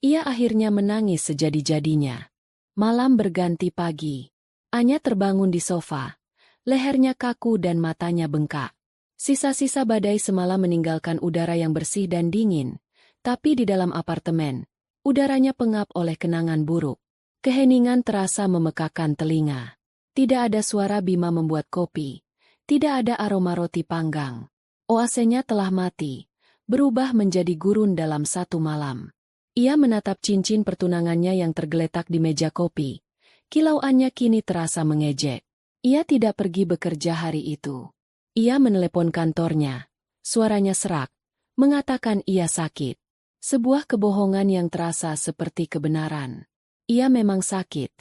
ia akhirnya menangis sejadi-jadinya. Malam berganti pagi. Anya terbangun di sofa. Lehernya kaku dan matanya bengkak. Sisa-sisa badai semalam meninggalkan udara yang bersih dan dingin, tapi di dalam apartemen, udaranya pengap oleh kenangan buruk. Keheningan terasa memekakkan telinga. Tidak ada suara Bima membuat kopi. Tidak ada aroma roti panggang. Oasenya telah mati, berubah menjadi gurun dalam satu malam. Ia menatap cincin pertunangannya yang tergeletak di meja kopi. Kilauannya kini terasa mengejek. Ia tidak pergi bekerja hari itu. Ia menelepon kantornya. Suaranya serak, mengatakan ia sakit. Sebuah kebohongan yang terasa seperti kebenaran. Ia memang sakit.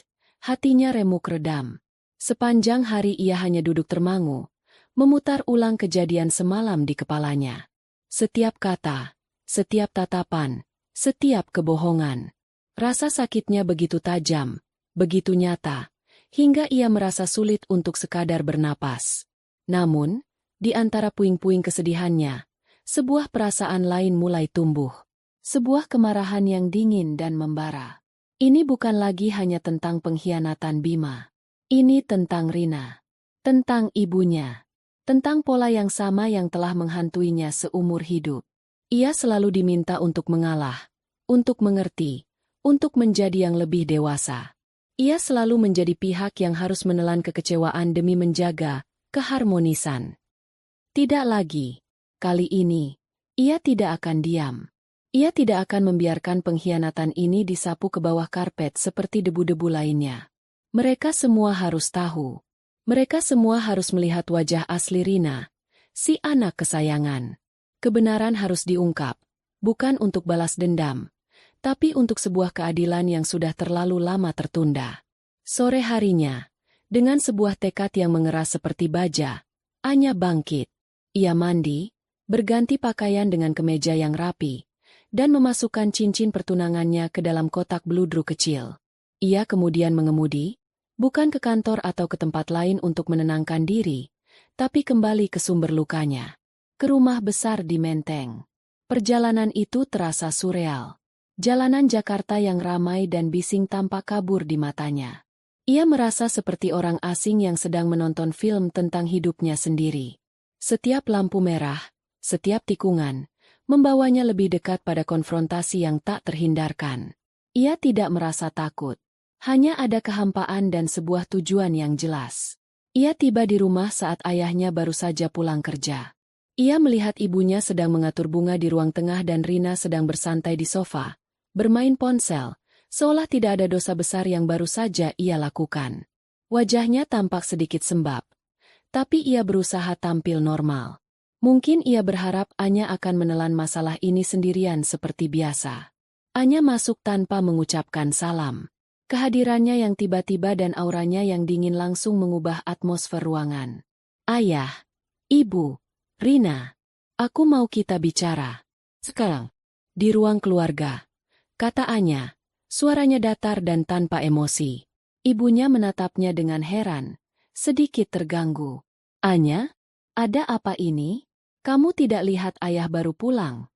Hatinya remuk redam. Sepanjang hari ia hanya duduk termangu, memutar ulang kejadian semalam di kepalanya. Setiap kata, setiap tatapan, setiap kebohongan. Rasa sakitnya begitu tajam, begitu nyata, hingga ia merasa sulit untuk sekadar bernapas. Namun, di antara puing-puing kesedihannya, sebuah perasaan lain mulai tumbuh. Sebuah kemarahan yang dingin dan membara. Ini bukan lagi hanya tentang pengkhianatan Bima. Ini tentang Rina. Tentang ibunya. Tentang pola yang sama yang telah menghantuinya seumur hidup. Ia selalu diminta untuk mengalah, untuk mengerti, untuk menjadi yang lebih dewasa. Ia selalu menjadi pihak yang harus menelan kekecewaan demi menjaga keharmonisan. Tidak lagi. Kali ini, ia tidak akan diam. Ia tidak akan membiarkan pengkhianatan ini disapu ke bawah karpet seperti debu-debu lainnya. Mereka semua harus tahu. Mereka semua harus melihat wajah asli Rina, si anak kesayangan. Kebenaran harus diungkap, bukan untuk balas dendam, tapi untuk sebuah keadilan yang sudah terlalu lama tertunda. Sore harinya, dengan sebuah tekad yang mengeras seperti baja, Anya bangkit. Ia mandi, berganti pakaian dengan kemeja yang rapi, dan memasukkan cincin pertunangannya ke dalam kotak bludru kecil. Ia kemudian mengemudi, bukan ke kantor atau ke tempat lain untuk menenangkan diri, tapi kembali ke sumber lukanya, ke rumah besar di Menteng. Perjalanan itu terasa surreal. Jalanan Jakarta yang ramai dan bising tampak kabur di matanya. Ia merasa seperti orang asing yang sedang menonton film tentang hidupnya sendiri. Setiap lampu merah, setiap tikungan, membawanya lebih dekat pada konfrontasi yang tak terhindarkan. Ia tidak merasa takut. Hanya ada kehampaan dan sebuah tujuan yang jelas. Ia tiba di rumah saat ayahnya baru saja pulang kerja. Ia melihat ibunya sedang mengatur bunga di ruang tengah dan Rina sedang bersantai di sofa, bermain ponsel, seolah tidak ada dosa besar yang baru saja ia lakukan. Wajahnya tampak sedikit sembab, tapi ia berusaha tampil normal. Mungkin ia berharap Anya akan menelan masalah ini sendirian seperti biasa. Anya masuk tanpa mengucapkan salam. Kehadirannya yang tiba-tiba dan auranya yang dingin langsung mengubah atmosfer ruangan. Ayah, Ibu, Rina, aku mau kita bicara. Sekarang. Di ruang keluarga, kata Anya, suaranya datar dan tanpa emosi. Ibunya menatapnya dengan heran, sedikit terganggu. Anya, ada apa ini? Kamu tidak lihat ayah baru pulang?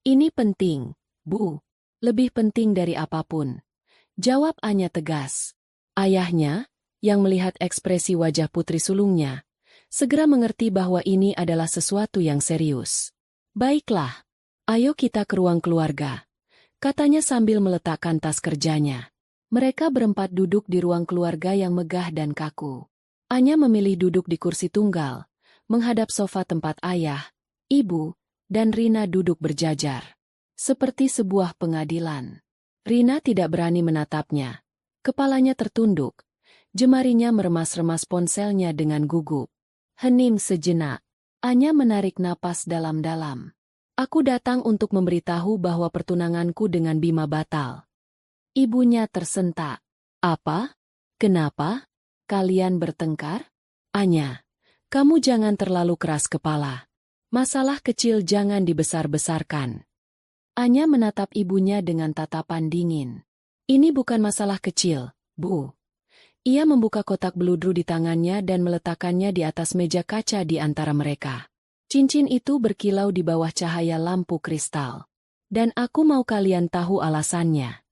Ini penting, Bu. Lebih penting dari apapun. Jawab Anya tegas. Ayahnya, yang melihat ekspresi wajah putri sulungnya, segera mengerti bahwa ini adalah sesuatu yang serius. Baiklah, ayo kita ke ruang keluarga, katanya sambil meletakkan tas kerjanya. Mereka berempat duduk di ruang keluarga yang megah dan kaku. Anya memilih duduk di kursi tunggal, menghadap sofa tempat ayah, ibu, dan Rina duduk berjajar. Seperti sebuah pengadilan. Rina tidak berani menatapnya. Kepalanya tertunduk, jemarinya meremas-remas ponselnya dengan gugup. Hening sejenak. Anya menarik napas dalam-dalam. Aku datang untuk memberitahu bahwa pertunanganku dengan Bima batal. Ibunya tersentak. Apa? Kenapa? Kalian bertengkar? Anya, kamu jangan terlalu keras kepala. Masalah kecil jangan dibesar-besarkan. Anya menatap ibunya dengan tatapan dingin. Ini bukan masalah kecil, Bu. Ia membuka kotak beludru di tangannya dan meletakkannya di atas meja kaca di antara mereka. Cincin itu berkilau di bawah cahaya lampu kristal. Dan aku mau kalian tahu alasannya.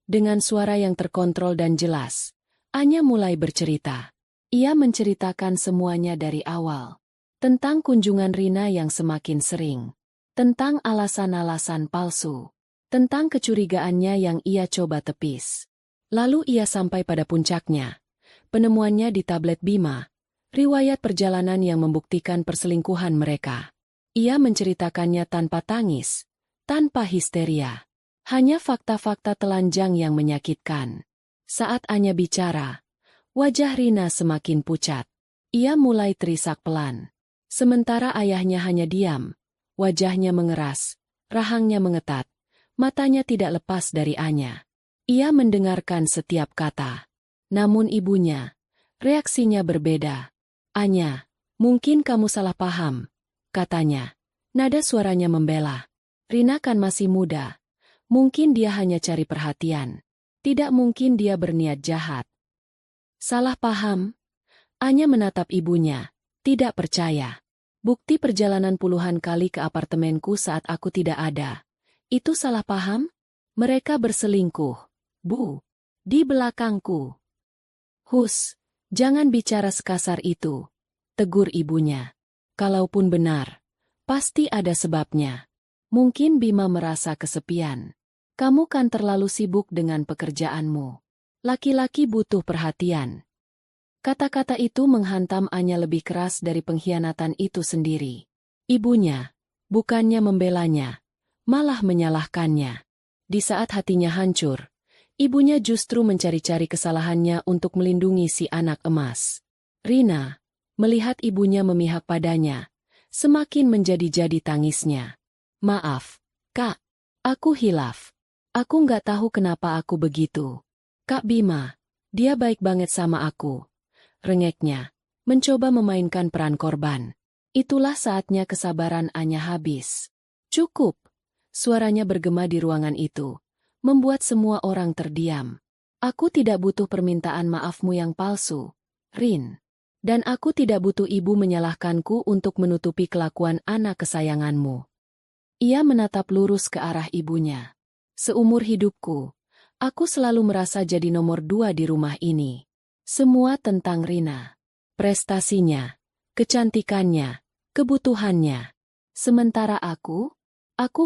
Dengan suara yang terkontrol dan jelas, Anya mulai bercerita. Ia menceritakan semuanya dari awal. Tentang kunjungan Rina yang semakin sering. Tentang alasan-alasan palsu. Tentang kecurigaannya yang ia coba tepis. Lalu ia sampai pada puncaknya. Penemuannya di tablet Bima. Riwayat perjalanan yang membuktikan perselingkuhan mereka. Ia menceritakannya tanpa tangis, tanpa histeria. Hanya fakta-fakta telanjang yang menyakitkan. Saat Anya bicara, wajah Rina semakin pucat. Ia mulai terisak pelan. Sementara ayahnya hanya diam. Wajahnya mengeras, rahangnya mengetat, matanya tidak lepas dari Anya. Ia mendengarkan setiap kata. Namun ibunya, reaksinya berbeda. Anya, mungkin kamu salah paham, katanya. Nada suaranya membela. Rina kan masih muda. Mungkin dia hanya cari perhatian. Tidak mungkin dia berniat jahat. Salah paham? Anya menatap ibunya, tidak percaya. Bukti perjalanan puluhan kali ke apartemenku saat aku tidak ada. Itu salah paham? Mereka berselingkuh, Bu. Di belakangku. Hus, jangan bicara sekasar itu, tegur ibunya. Kalaupun benar, pasti ada sebabnya. Mungkin Bima merasa kesepian. Kamu kan terlalu sibuk dengan pekerjaanmu. Laki-laki butuh perhatian. Kata-kata itu menghantam Anya lebih keras dari pengkhianatan itu sendiri. Ibunya, bukannya membelanya, malah menyalahkannya. Di saat hatinya hancur, ibunya justru mencari-cari kesalahannya untuk melindungi si anak emas. Rina, melihat ibunya memihak padanya, semakin menjadi-jadi tangisnya. Maaf, Kak, aku hilaf. Aku nggak tahu kenapa aku begitu. Kak Bima, dia baik banget sama aku. Rengeknya, mencoba memainkan peran korban. Itulah saatnya kesabaran Anya habis. Cukup. Suaranya bergema di ruangan itu, membuat semua orang terdiam. Aku tidak butuh permintaan maafmu yang palsu, Rin. Dan aku tidak butuh ibu menyalahkanku untuk menutupi kelakuan anak kesayanganmu. Ia menatap lurus ke arah ibunya. Seumur hidupku, aku selalu merasa jadi nomor 2 di rumah ini. Semua tentang Rina. Prestasinya, kecantikannya, kebutuhannya. Sementara aku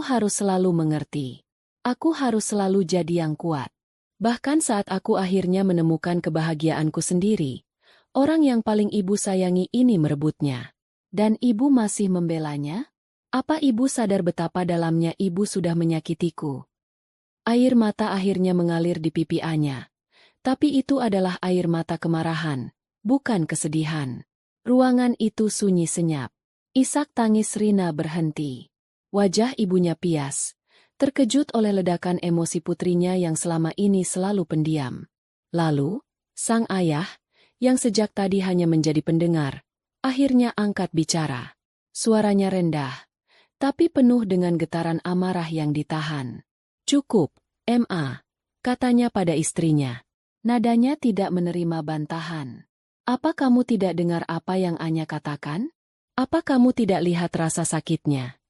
harus selalu mengerti. Aku harus selalu jadi yang kuat. Bahkan saat aku akhirnya menemukan kebahagiaanku sendiri, orang yang paling ibu sayangi ini merebutnya. Dan ibu masih membelanya? Apa ibu sadar betapa dalamnya ibu sudah menyakitiku? Air mata akhirnya mengalir di pipi Anya. Tapi itu adalah air mata kemarahan, bukan kesedihan. Ruangan itu sunyi senyap. Isak tangis Rina berhenti. Wajah ibunya pias, terkejut oleh ledakan emosi putrinya yang selama ini selalu pendiam. Lalu, sang ayah, yang sejak tadi hanya menjadi pendengar, akhirnya angkat bicara. Suaranya rendah, tapi penuh dengan getaran amarah yang ditahan. Cukup, Ma, katanya pada istrinya. Nadanya tidak menerima bantahan. Apa kamu tidak dengar apa yang Anya katakan? Apa kamu tidak lihat rasa sakitnya?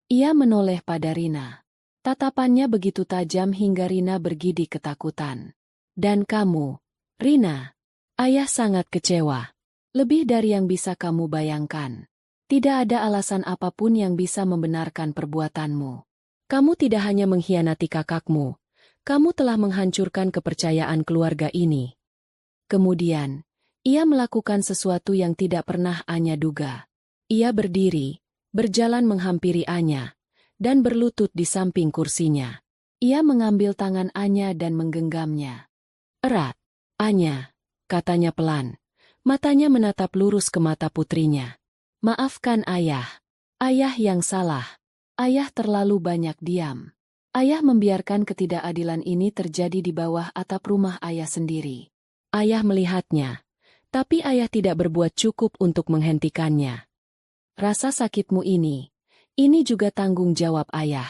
Ia menoleh pada Rina. Tatapannya begitu tajam hingga Rina bergidik ketakutan. Dan kamu, Rina, ayah sangat kecewa. Lebih dari yang bisa kamu bayangkan. Tidak ada alasan apapun yang bisa membenarkan perbuatanmu. Kamu tidak hanya mengkhianati kakakmu, kamu telah menghancurkan kepercayaan keluarga ini. Kemudian, ia melakukan sesuatu yang tidak pernah Anya duga. Ia berdiri, berjalan menghampiri Anya, dan berlutut di samping kursinya. Ia mengambil tangan Anya dan menggenggamnya. Erat, Anya, katanya pelan. Matanya menatap lurus ke mata putrinya. Maafkan ayah. Ayah yang salah. Ayah terlalu banyak diam. Ayah membiarkan ketidakadilan ini terjadi di bawah atap rumah ayah sendiri. Ayah melihatnya, tapi ayah tidak berbuat cukup untuk menghentikannya. Rasa sakitmu ini juga tanggung jawab ayah.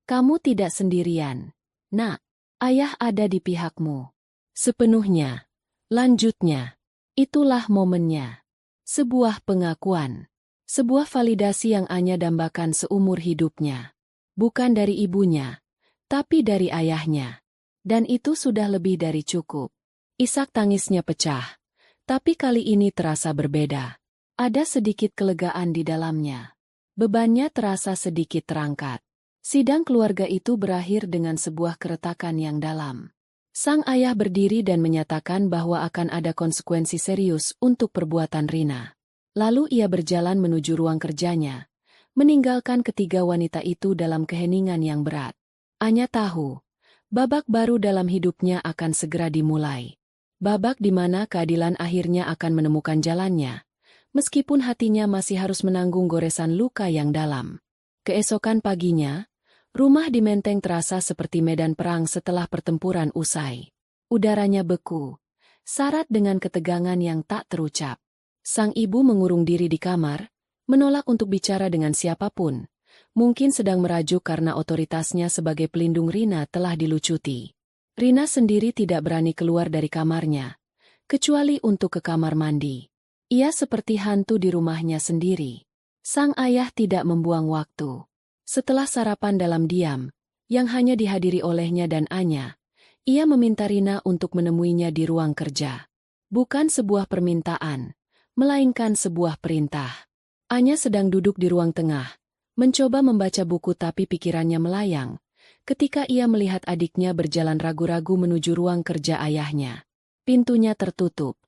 Kamu tidak sendirian. Nak, ayah ada di pihakmu. Sepenuhnya. Lanjutnya. Itulah momennya. Sebuah pengakuan. Sebuah validasi yang Anya dambakan seumur hidupnya. Bukan dari ibunya, tapi dari ayahnya. Dan itu sudah lebih dari cukup. Isak tangisnya pecah. Tapi kali ini terasa berbeda. Ada sedikit kelegaan di dalamnya. Bebannya terasa sedikit terangkat. Sidang keluarga itu berakhir dengan sebuah keretakan yang dalam. Sang ayah berdiri dan menyatakan bahwa akan ada konsekuensi serius untuk perbuatan Rina. Lalu ia berjalan menuju ruang kerjanya, meninggalkan ketiga wanita itu dalam keheningan yang berat. Anya tahu, babak baru dalam hidupnya akan segera dimulai. Babak di mana keadilan akhirnya akan menemukan jalannya, meskipun hatinya masih harus menanggung goresan luka yang dalam. Keesokan paginya, rumah di Menteng terasa seperti medan perang setelah pertempuran usai. Udaranya beku, syarat dengan ketegangan yang tak terucap. Sang ibu mengurung diri di kamar, menolak untuk bicara dengan siapapun. Mungkin sedang merajuk karena otoritasnya sebagai pelindung Rina telah dilucuti. Rina sendiri tidak berani keluar dari kamarnya, kecuali untuk ke kamar mandi. Ia seperti hantu di rumahnya sendiri. Sang ayah tidak membuang waktu. Setelah sarapan dalam diam, yang hanya dihadiri olehnya dan Anya, ia meminta Rina untuk menemuinya di ruang kerja. Bukan sebuah permintaan, melainkan sebuah perintah. Anya sedang duduk di ruang tengah, mencoba membaca buku tapi pikirannya melayang, ketika ia melihat adiknya berjalan ragu-ragu menuju ruang kerja ayahnya. Pintunya tertutup,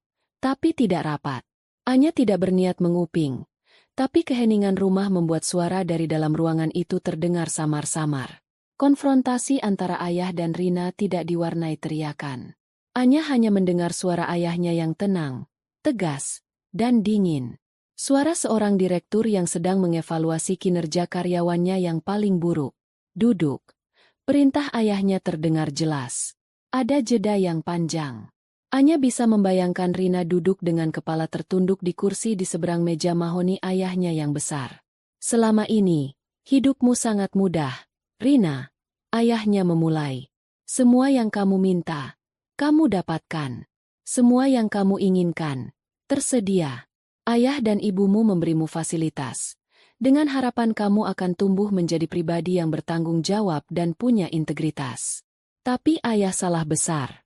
tapi tidak rapat. Anya tidak berniat menguping, tapi keheningan rumah membuat suara dari dalam ruangan itu terdengar samar-samar. Konfrontasi antara ayah dan Rina tidak diwarnai teriakan. Anya hanya mendengar suara ayahnya yang tenang, tegas, dan dingin. Suara seorang direktur yang sedang mengevaluasi kinerja karyawannya yang paling buruk. Duduk. Perintah ayahnya terdengar jelas. Ada jeda yang panjang. Anya bisa membayangkan Rina duduk dengan kepala tertunduk di kursi di seberang meja mahoni ayahnya yang besar. Selama ini, hidupmu sangat mudah, Rina. Ayahnya memulai. Semua yang kamu minta, kamu dapatkan. Semua yang kamu inginkan, tersedia. Ayah dan ibumu memberimu fasilitas. Dengan harapan kamu akan tumbuh menjadi pribadi yang bertanggung jawab dan punya integritas. Tapi ayah salah besar.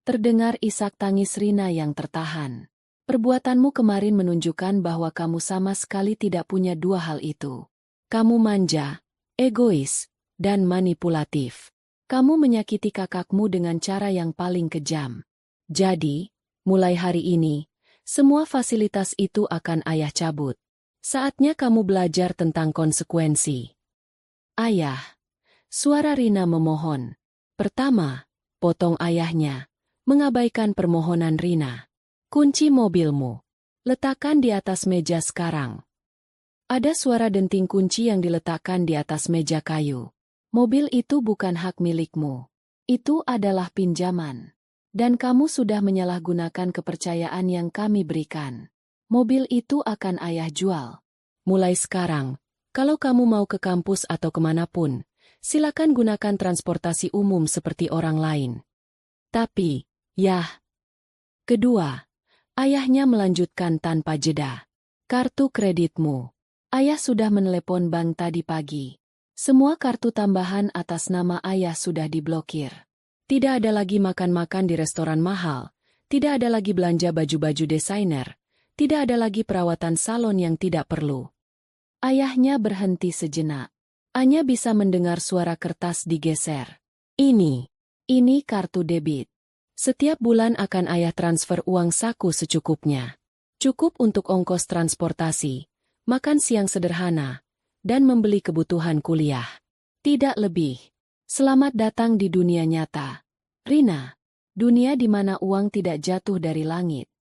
Terdengar isak tangis Rina yang tertahan. Perbuatanmu kemarin menunjukkan bahwa kamu sama sekali tidak punya dua hal itu. Kamu manja, egois, dan manipulatif. Kamu menyakiti kakakmu dengan cara yang paling kejam. Jadi, mulai hari ini, semua fasilitas itu akan ayah cabut. Saatnya kamu belajar tentang konsekuensi. Ayah. Suara Rina memohon. Pertama, potong ayahnya. Mengabaikan permohonan Rina. Kunci mobilmu. Letakkan di atas meja sekarang. Ada suara denting kunci yang diletakkan di atas meja kayu. Mobil itu bukan hak milikmu. Itu adalah pinjaman. Dan kamu sudah menyalahgunakan kepercayaan yang kami berikan. Mobil itu akan ayah jual. Mulai sekarang, kalau kamu mau ke kampus atau kemanapun, silakan gunakan transportasi umum seperti orang lain. Tapi, yah. Kedua, ayahnya melanjutkan tanpa jeda. Kartu kreditmu. Ayah sudah menelepon bank tadi pagi. Semua kartu tambahan atas nama ayah sudah diblokir. Tidak ada lagi makan-makan di restoran mahal, tidak ada lagi belanja baju-baju desainer, tidak ada lagi perawatan salon yang tidak perlu. Ayahnya berhenti sejenak. Anya bisa mendengar suara kertas digeser. Ini kartu debit. Setiap bulan akan ayah transfer uang saku secukupnya. Cukup untuk ongkos transportasi, makan siang sederhana, dan membeli kebutuhan kuliah. Tidak lebih. Selamat datang di dunia nyata. Rina, dunia di mana uang tidak jatuh dari langit.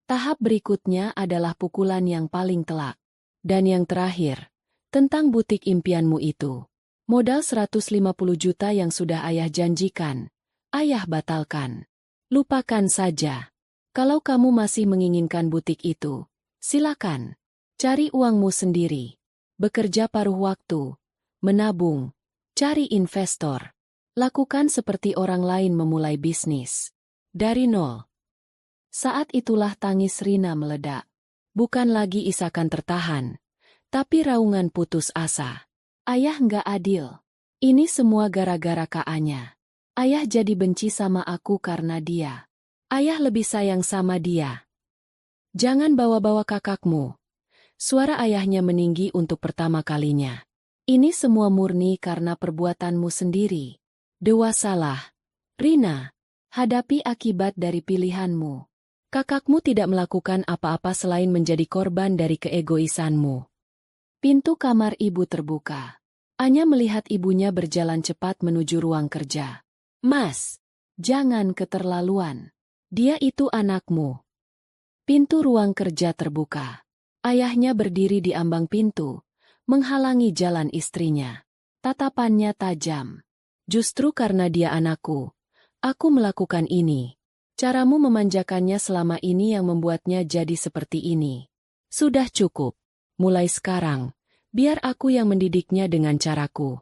Tahap berikutnya adalah pukulan yang paling telak. Dan yang terakhir, tentang butik impianmu itu. Modal 150 juta yang sudah ayah janjikan, ayah batalkan. Lupakan saja. Kalau kamu masih menginginkan butik itu, silakan. Cari uangmu sendiri. Bekerja paruh waktu. Menabung. Cari investor. Lakukan seperti orang lain memulai bisnis. Dari nol. Saat itulah tangis Rina meledak. Bukan lagi isakan tertahan, tapi raungan putus asa. Ayah nggak adil. Ini semua gara-gara Kak-anya. Ayah jadi benci sama aku karena dia. Ayah lebih sayang sama dia. Jangan bawa-bawa kakakmu. Suara ayahnya meninggi untuk pertama kalinya. Ini semua murni karena perbuatanmu sendiri. Dewasalah. Rina, hadapi akibat dari pilihanmu. Kakakmu tidak melakukan apa-apa selain menjadi korban dari keegoisanmu. Pintu kamar ibu terbuka. Anya melihat ibunya berjalan cepat menuju ruang kerja. Mas, jangan keterlaluan. Dia itu anakmu. Pintu ruang kerja terbuka. Ayahnya berdiri di ambang pintu, menghalangi jalan istrinya. Tatapannya tajam. Justru karena dia anakku, aku melakukan ini. Caramu memanjakannya selama ini yang membuatnya jadi seperti ini. Sudah cukup. Mulai sekarang, biar aku yang mendidiknya dengan caraku.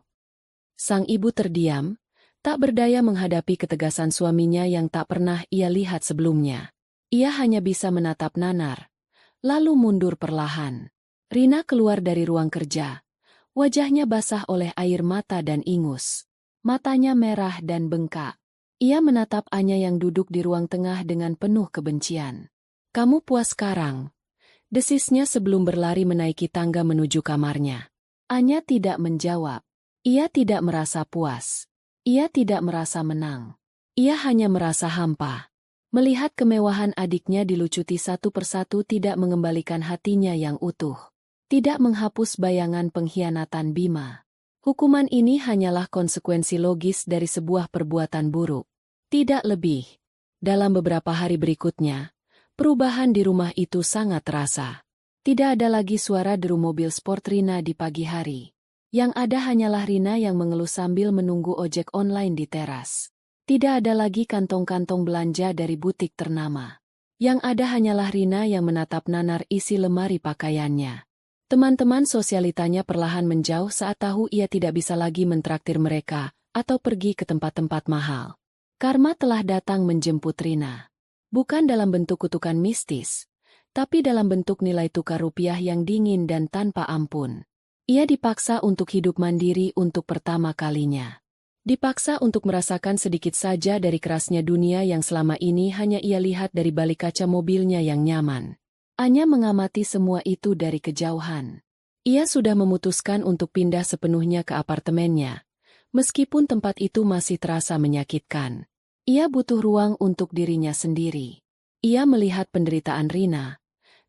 Sang ibu terdiam, tak berdaya menghadapi ketegasan suaminya yang tak pernah ia lihat sebelumnya. Ia hanya bisa menatap nanar, lalu mundur perlahan. Rina keluar dari ruang kerja. Wajahnya basah oleh air mata dan ingus. Matanya merah dan bengkak. Ia menatap Anya yang duduk di ruang tengah dengan penuh kebencian. Kamu puas sekarang? Desisnya sebelum berlari menaiki tangga menuju kamarnya. Anya tidak menjawab. Ia tidak merasa puas. Ia tidak merasa menang. Ia hanya merasa hampa. Melihat kemewahan adiknya dilucuti satu persatu tidak mengembalikan hatinya yang utuh. Tidak menghapus bayangan pengkhianatan Bima. Hukuman ini hanyalah konsekuensi logis dari sebuah perbuatan buruk. Tidak lebih. Dalam beberapa hari berikutnya, perubahan di rumah itu sangat terasa. Tidak ada lagi suara deru mobil sport Rina di pagi hari. Yang ada hanyalah Rina yang mengeluh sambil menunggu ojek online di teras. Tidak ada lagi kantong-kantong belanja dari butik ternama. Yang ada hanyalah Rina yang menatap nanar isi lemari pakaiannya. Teman-teman sosialitanya perlahan menjauh saat tahu ia tidak bisa lagi mentraktir mereka atau pergi ke tempat-tempat mahal. Karma telah datang menjemput Rina. Bukan dalam bentuk kutukan mistis, tapi dalam bentuk nilai tukar rupiah yang dingin dan tanpa ampun. Ia dipaksa untuk hidup mandiri untuk pertama kalinya. Dipaksa untuk merasakan sedikit saja dari kerasnya dunia yang selama ini hanya ia lihat dari balik kaca mobilnya yang nyaman. Anya mengamati semua itu dari kejauhan. Ia sudah memutuskan untuk pindah sepenuhnya ke apartemennya, meskipun tempat itu masih terasa menyakitkan. Ia butuh ruang untuk dirinya sendiri. Ia melihat penderitaan Rina,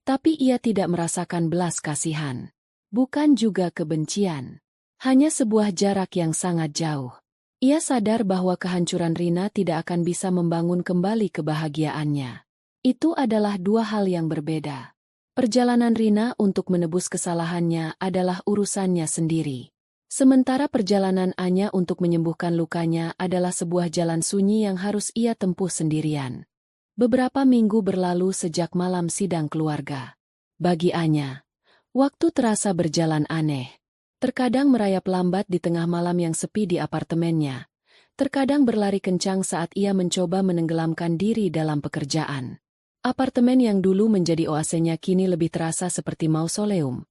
tapi ia tidak merasakan belas kasihan. Bukan juga kebencian. Hanya sebuah jarak yang sangat jauh. Ia sadar bahwa kehancuran Rina tidak akan bisa membangun kembali kebahagiaannya. Itu adalah dua hal yang berbeda. Perjalanan Rina untuk menebus kesalahannya adalah urusannya sendiri. Sementara perjalanan Anya untuk menyembuhkan lukanya adalah sebuah jalan sunyi yang harus ia tempuh sendirian. Beberapa minggu berlalu sejak malam sidang keluarga. Bagi Anya, waktu terasa berjalan aneh. Terkadang merayap lambat di tengah malam yang sepi di apartemennya. Terkadang berlari kencang saat ia mencoba menenggelamkan diri dalam pekerjaan. Apartemen yang dulu menjadi oasenya kini lebih terasa seperti mausoleum.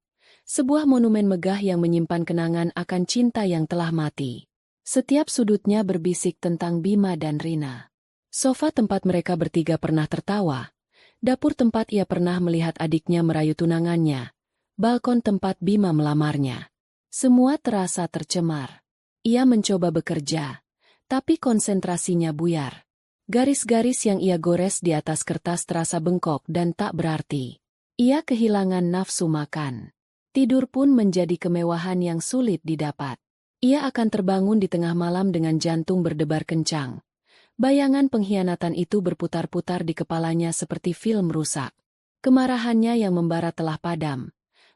Sebuah monumen megah yang menyimpan kenangan akan cinta yang telah mati. Setiap sudutnya berbisik tentang Bima dan Rina. Sofa tempat mereka bertiga pernah tertawa. Dapur tempat ia pernah melihat adiknya merayu tunangannya. Balkon tempat Bima melamarnya. Semua terasa tercemar. Ia mencoba bekerja, tapi konsentrasinya buyar. Garis-garis yang ia gores di atas kertas terasa bengkok dan tak berarti. Ia kehilangan nafsu makan. Tidur pun menjadi kemewahan yang sulit didapat. Ia akan terbangun di tengah malam dengan jantung berdebar kencang. Bayangan pengkhianatan itu berputar-putar di kepalanya seperti film rusak. Kemarahannya yang membara telah padam,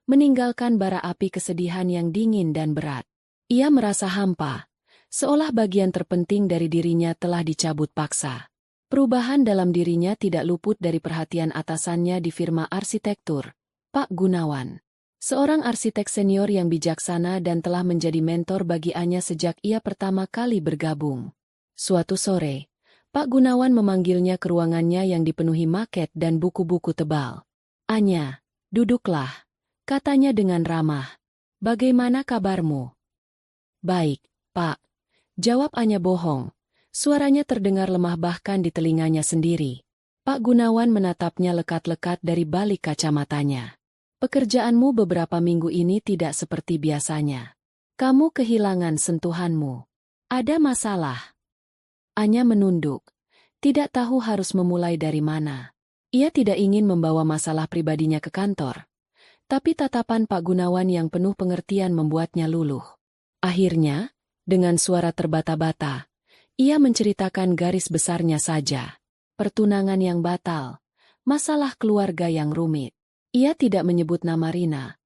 meninggalkan bara api kesedihan yang dingin dan berat. Ia merasa hampa, seolah bagian terpenting dari dirinya telah dicabut paksa. Perubahan dalam dirinya tidak luput dari perhatian atasannya di firma arsitektur, Pak Gunawan. Seorang arsitek senior yang bijaksana dan telah menjadi mentor bagi Anya sejak ia pertama kali bergabung. Suatu sore, Pak Gunawan memanggilnya ke ruangannya yang dipenuhi maket dan buku-buku tebal. "Anya, duduklah," katanya dengan ramah. "Bagaimana kabarmu?" "Baik, Pak," jawab Anya bohong. Suaranya terdengar lemah bahkan di telinganya sendiri. Pak Gunawan menatapnya lekat-lekat dari balik kacamatanya. "Pekerjaanmu beberapa minggu ini tidak seperti biasanya. Kamu kehilangan sentuhanmu. Ada masalah?" Anya menunduk. Tidak tahu harus memulai dari mana. Ia tidak ingin membawa masalah pribadinya ke kantor. Tapi tatapan Pak Gunawan yang penuh pengertian membuatnya luluh. Akhirnya, dengan suara terbata-bata, ia menceritakan garis besarnya saja. Pertunangan yang batal, masalah keluarga yang rumit. Ia tidak menyebut nama Rina,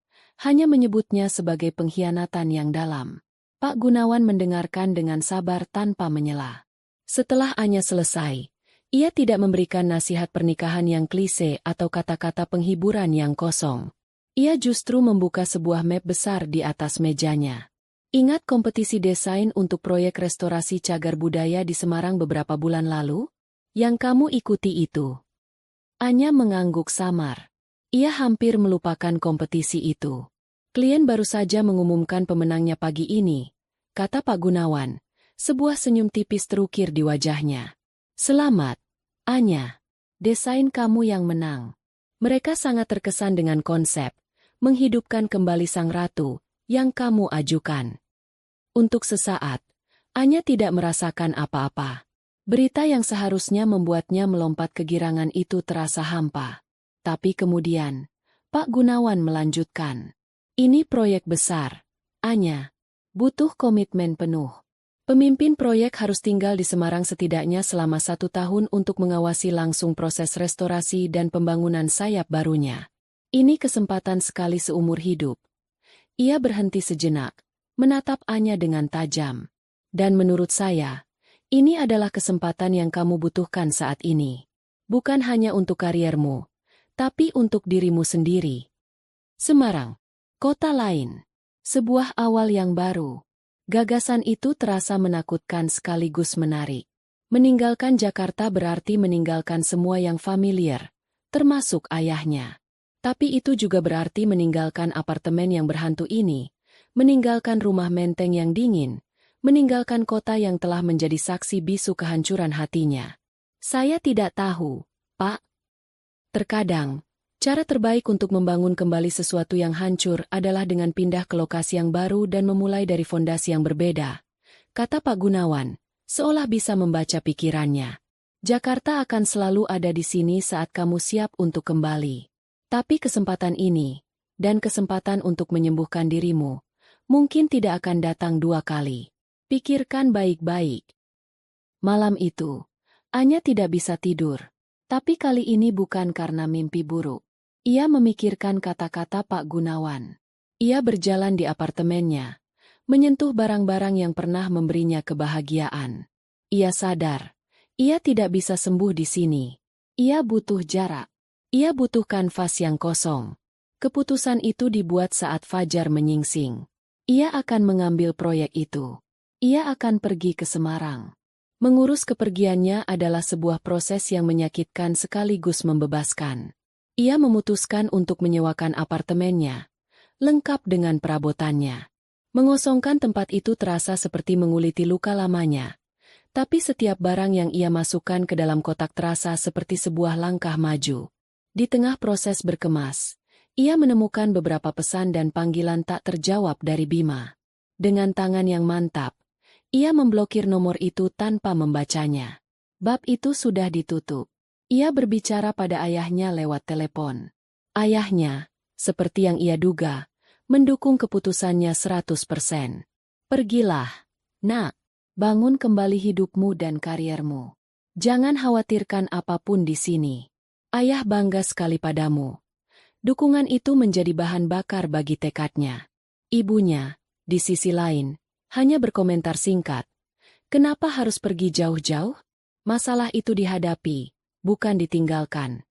hanya menyebutnya sebagai pengkhianatan yang dalam. Pak Gunawan mendengarkan dengan sabar tanpa menyela. Setelah Anya selesai, ia tidak memberikan nasihat pernikahan yang klise atau kata-kata penghiburan yang kosong. Ia justru membuka sebuah map besar di atas mejanya. "Ingat kompetisi desain untuk proyek restorasi cagar budaya di Semarang beberapa bulan lalu? Yang kamu ikuti itu?" Anya mengangguk samar. Ia hampir melupakan kompetisi itu. "Klien baru saja mengumumkan pemenangnya pagi ini," kata Pak Gunawan. Sebuah senyum tipis terukir di wajahnya. "Selamat, Anya. Desain kamu yang menang." Mereka sangat terkesan dengan konsep menghidupkan kembali sang ratu yang kamu ajukan. Untuk sesaat, Anya tidak merasakan apa-apa. Berita yang seharusnya membuatnya melompat kegirangan itu terasa hampa. Tapi kemudian, Pak Gunawan melanjutkan. Ini proyek besar, Anya. Butuh komitmen penuh. Pemimpin proyek harus tinggal di Semarang setidaknya selama 1 tahun untuk mengawasi langsung proses restorasi dan pembangunan sayap barunya. Ini kesempatan sekali seumur hidup. Ia berhenti sejenak, menatap Anya dengan tajam. Dan menurut saya, ini adalah kesempatan yang kamu butuhkan saat ini. Bukan hanya untuk kariermu, tapi untuk dirimu sendiri. Semarang, kota lain. Sebuah awal yang baru. Gagasan itu terasa menakutkan sekaligus menarik. Meninggalkan Jakarta berarti meninggalkan semua yang familiar, termasuk ayahnya. Tapi itu juga berarti meninggalkan apartemen yang berhantu ini, meninggalkan rumah menteng yang dingin, meninggalkan kota yang telah menjadi saksi bisu kehancuran hatinya. Saya tidak tahu, Pak. Terkadang, cara terbaik untuk membangun kembali sesuatu yang hancur adalah dengan pindah ke lokasi yang baru dan memulai dari fondasi yang berbeda, kata Pak Gunawan, seolah bisa membaca pikirannya. Jakarta akan selalu ada di sini saat kamu siap untuk kembali. Tapi kesempatan ini, dan kesempatan untuk menyembuhkan dirimu, mungkin tidak akan datang 2 kali. Pikirkan baik-baik. Malam itu, Anya tidak bisa tidur. Tapi kali ini bukan karena mimpi buruk. Ia memikirkan kata-kata Pak Gunawan. Ia berjalan di apartemennya, menyentuh barang-barang yang pernah memberinya kebahagiaan. Ia sadar, ia tidak bisa sembuh di sini. Ia butuh jarak. Ia butuh kanvas yang kosong. Keputusan itu dibuat saat fajar menyingsing. Ia akan mengambil proyek itu. Ia akan pergi ke Semarang. Mengurus kepergiannya adalah sebuah proses yang menyakitkan sekaligus membebaskan. Ia memutuskan untuk menyewakan apartemennya, lengkap dengan perabotannya. Mengosongkan tempat itu terasa seperti menguliti luka lamanya. Tapi setiap barang yang ia masukkan ke dalam kotak terasa seperti sebuah langkah maju. Di tengah proses berkemas, ia menemukan beberapa pesan dan panggilan tak terjawab dari Bima. Dengan tangan yang mantap, ia memblokir nomor itu tanpa membacanya. Bab itu sudah ditutup. Ia berbicara pada ayahnya lewat telepon. Ayahnya, seperti yang ia duga, mendukung keputusannya 100%. Pergilah, nak. Bangun kembali hidupmu dan kariermu. Jangan khawatirkan apapun di sini. Ayah bangga sekali padamu. Dukungan itu menjadi bahan bakar bagi tekadnya. Ibunya, di sisi lain, hanya berkomentar singkat. Kenapa harus pergi jauh-jauh? Masalah itu dihadapi, bukan ditinggalkan.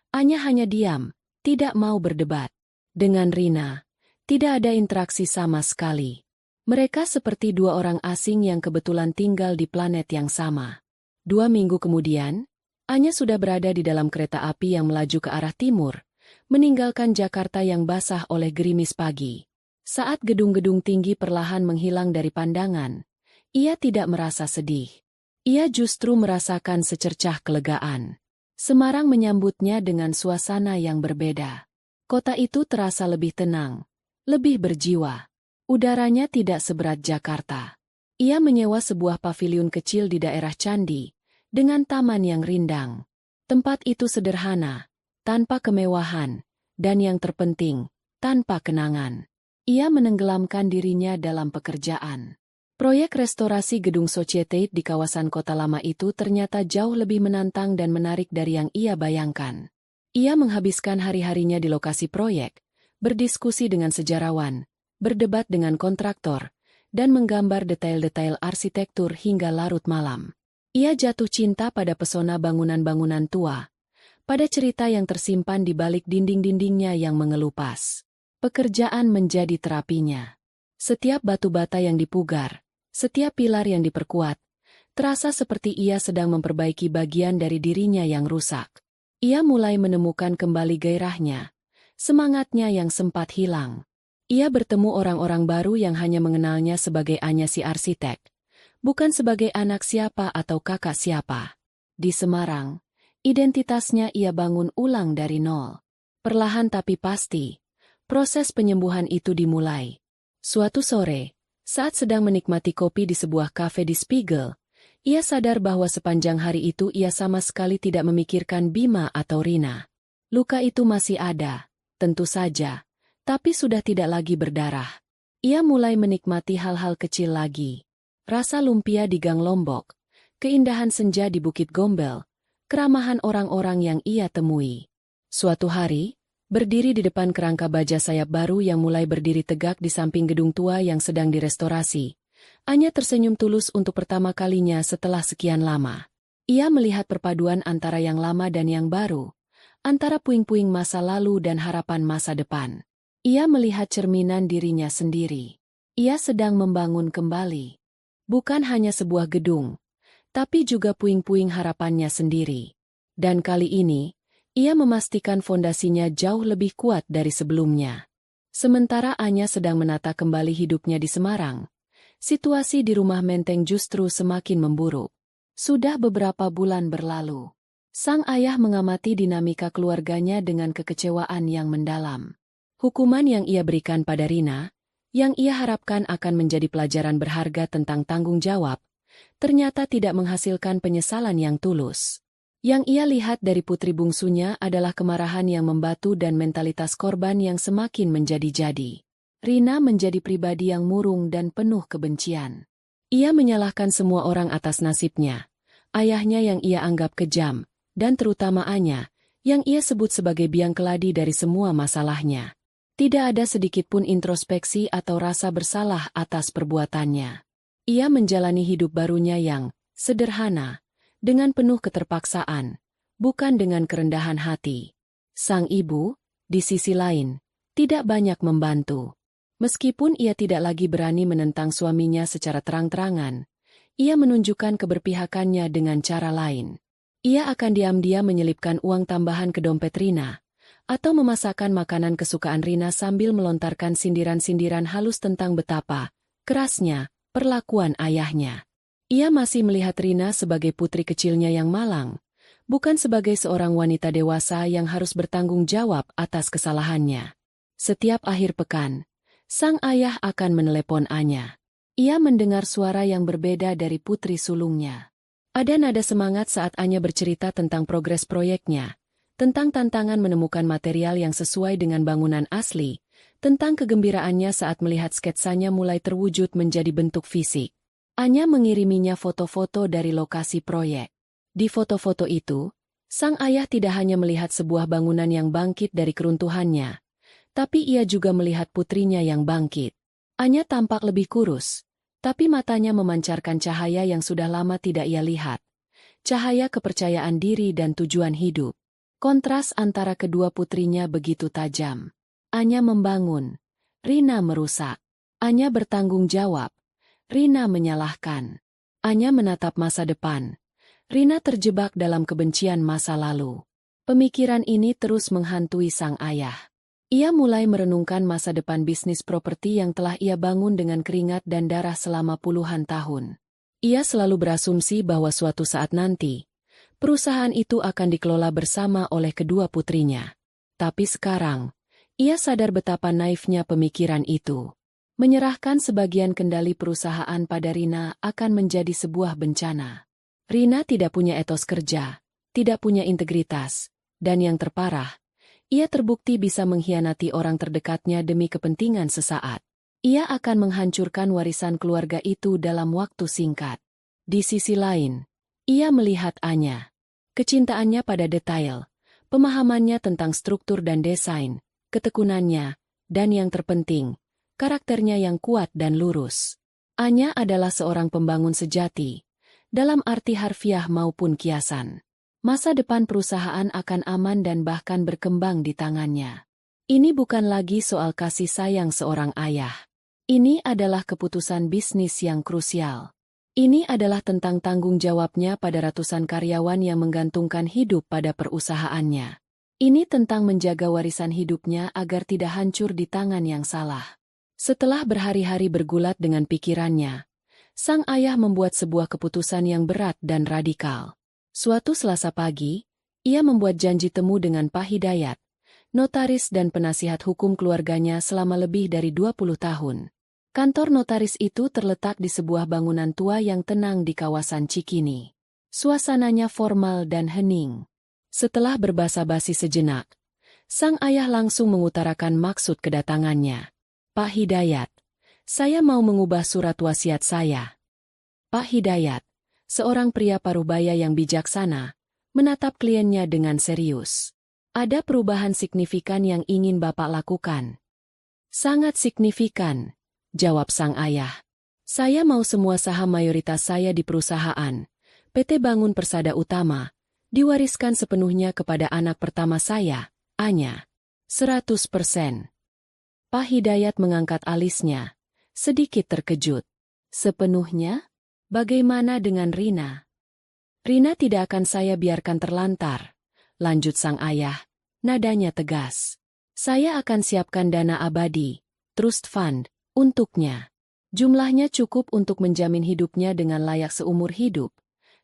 Anya hanya diam, tidak mau berdebat. Dengan Rina, tidak ada interaksi sama sekali. Mereka seperti 2 orang asing yang kebetulan tinggal di planet yang sama. 2 minggu kemudian, Anya sudah berada di dalam kereta api yang melaju ke arah timur, meninggalkan Jakarta yang basah oleh gerimis pagi. Saat gedung-gedung tinggi perlahan menghilang dari pandangan, ia tidak merasa sedih. Ia justru merasakan secercah kelegaan. Semarang menyambutnya dengan suasana yang berbeda. Kota itu terasa lebih tenang, lebih berjiwa. Udaranya tidak seberat Jakarta. Ia menyewa sebuah paviliun kecil di daerah Candi, dengan taman yang rindang. Tempat itu sederhana, tanpa kemewahan, dan yang terpenting, tanpa kenangan. Ia menenggelamkan dirinya dalam pekerjaan. Proyek restorasi gedung Societe di kawasan kota lama itu ternyata jauh lebih menantang dan menarik dari yang ia bayangkan. Ia menghabiskan hari-harinya di lokasi proyek, berdiskusi dengan sejarawan, berdebat dengan kontraktor, dan menggambar detail-detail arsitektur hingga larut malam. Ia jatuh cinta pada pesona bangunan-bangunan tua, pada cerita yang tersimpan di balik dinding-dindingnya yang mengelupas. Pekerjaan menjadi terapinya. Setiap batu bata yang dipugar, setiap pilar yang diperkuat, terasa seperti ia sedang memperbaiki bagian dari dirinya yang rusak. Ia mulai menemukan kembali gairahnya, semangatnya yang sempat hilang. Ia bertemu orang-orang baru yang hanya mengenalnya sebagai Anya si arsitek, bukan sebagai anak siapa atau kakak siapa. Di Semarang, identitasnya ia bangun ulang dari nol. Perlahan tapi pasti, proses penyembuhan itu dimulai. Suatu sore, saat sedang menikmati kopi di sebuah kafe di Spiegel, Ia sadar bahwa sepanjang hari itu ia sama sekali tidak memikirkan Bima atau Rina. Luka itu masih ada, tentu saja, tapi sudah tidak lagi berdarah. Ia mulai menikmati hal-hal kecil lagi. Rasa lumpia di Gang Lombok, keindahan senja di Bukit Gombel, keramahan orang-orang yang ia temui. Suatu hari, berdiri di depan kerangka baja sayap baru yang mulai berdiri tegak di samping gedung tua yang sedang direstorasi, Anya tersenyum tulus untuk pertama kalinya setelah sekian lama. Ia melihat perpaduan antara yang lama dan yang baru, antara puing-puing masa lalu dan harapan masa depan. Ia melihat cerminan dirinya sendiri. Ia sedang membangun kembali. Bukan hanya sebuah gedung, tapi juga puing-puing harapannya sendiri. Dan kali ini, ia memastikan fondasinya jauh lebih kuat dari sebelumnya. Sementara Anya sedang menata kembali hidupnya di Semarang, situasi di rumah Menteng justru semakin memburuk. Sudah beberapa bulan berlalu. Sang ayah mengamati dinamika keluarganya dengan kekecewaan yang mendalam. Hukuman yang ia berikan pada Rina, yang ia harapkan akan menjadi pelajaran berharga tentang tanggung jawab, ternyata tidak menghasilkan penyesalan yang tulus. Yang ia lihat dari putri bungsunya adalah kemarahan yang membatu dan mentalitas korban yang semakin menjadi-jadi. Rina menjadi pribadi yang murung dan penuh kebencian. Ia menyalahkan semua orang atas nasibnya. Ayahnya yang ia anggap kejam, dan terutama Anya, yang ia sebut sebagai biang keladi dari semua masalahnya. Tidak ada sedikitpun introspeksi atau rasa bersalah atas perbuatannya. Ia menjalani hidup barunya yang sederhana, dengan penuh keterpaksaan, bukan dengan kerendahan hati. Sang ibu, di sisi lain, tidak banyak membantu. Meskipun ia tidak lagi berani menentang suaminya secara terang-terangan, ia menunjukkan keberpihakannya dengan cara lain. Ia akan diam-diam menyelipkan uang tambahan ke dompet Rina, atau memasakkan makanan kesukaan Rina sambil melontarkan sindiran-sindiran halus tentang betapa kerasnya perlakuan ayahnya. Ia masih melihat Rina sebagai putri kecilnya yang malang, bukan sebagai seorang wanita dewasa yang harus bertanggung jawab atas kesalahannya. Setiap akhir pekan, sang ayah akan menelepon Anya. Ia mendengar suara yang berbeda dari putri sulungnya. Ada nada semangat saat Anya bercerita tentang progres proyeknya, tentang tantangan menemukan material yang sesuai dengan bangunan asli, tentang kegembiraannya saat melihat sketsanya mulai terwujud menjadi bentuk fisik. Anya mengiriminya foto-foto dari lokasi proyek. Di foto-foto itu, sang ayah tidak hanya melihat sebuah bangunan yang bangkit dari keruntuhannya, tapi ia juga melihat putrinya yang bangkit. Anya tampak lebih kurus, tapi matanya memancarkan cahaya yang sudah lama tidak ia lihat. Cahaya kepercayaan diri dan tujuan hidup. Kontras antara kedua putrinya begitu tajam. Anya membangun, Rina merusak. Anya bertanggung jawab, Rina menyalahkan. Anya menatap masa depan. Rina terjebak dalam kebencian masa lalu. Pemikiran ini terus menghantui sang ayah. Ia mulai merenungkan masa depan bisnis properti yang telah ia bangun dengan keringat dan darah selama puluhan tahun. Ia selalu berasumsi bahwa suatu saat nanti, perusahaan itu akan dikelola bersama oleh kedua putrinya. Tapi sekarang, ia sadar betapa naifnya pemikiran itu. Menyerahkan sebagian kendali perusahaan pada Rina akan menjadi sebuah bencana. Rina tidak punya etos kerja, tidak punya integritas, dan yang terparah, ia terbukti bisa mengkhianati orang terdekatnya demi kepentingan sesaat. Ia akan menghancurkan warisan keluarga itu dalam waktu singkat. Di sisi lain, ia melihat Anya. Kecintaannya pada detail, pemahamannya tentang struktur dan desain, ketekunannya, dan yang terpenting, karakternya yang kuat dan lurus. Anya adalah seorang pembangun sejati, dalam arti harfiah maupun kiasan. Masa depan perusahaan akan aman dan bahkan berkembang di tangannya. Ini bukan lagi soal kasih sayang seorang ayah. Ini adalah keputusan bisnis yang krusial. Ini adalah tentang tanggung jawabnya pada ratusan karyawan yang menggantungkan hidup pada perusahaannya. Ini tentang menjaga warisan hidupnya agar tidak hancur di tangan yang salah. Setelah berhari-hari bergulat dengan pikirannya, sang ayah membuat sebuah keputusan yang berat dan radikal. Suatu Selasa pagi, ia membuat janji temu dengan Pak Hidayat, notaris dan penasihat hukum keluarganya selama lebih dari 20 tahun. Kantor notaris itu terletak di sebuah bangunan tua yang tenang di kawasan Cikini. Suasananya formal dan hening. Setelah berbasa-basi sejenak, sang ayah langsung mengutarakan maksud kedatangannya. Pak Hidayat, saya mau mengubah surat wasiat saya. Pak Hidayat, seorang pria parubaya yang bijaksana, menatap kliennya dengan serius. Ada perubahan signifikan yang ingin Bapak lakukan. Sangat signifikan, jawab sang ayah. Saya mau semua saham mayoritas saya di perusahaan, PT Bangun Persada Utama, diwariskan sepenuhnya kepada anak pertama saya, Anya. 100%. Pak Hidayat mengangkat alisnya, sedikit terkejut. Sepenuhnya? Bagaimana dengan Rina? Rina tidak akan saya biarkan terlantar, lanjut sang ayah, nadanya tegas. Saya akan siapkan dana abadi, trust fund, untuknya. Jumlahnya cukup untuk menjamin hidupnya dengan layak seumur hidup,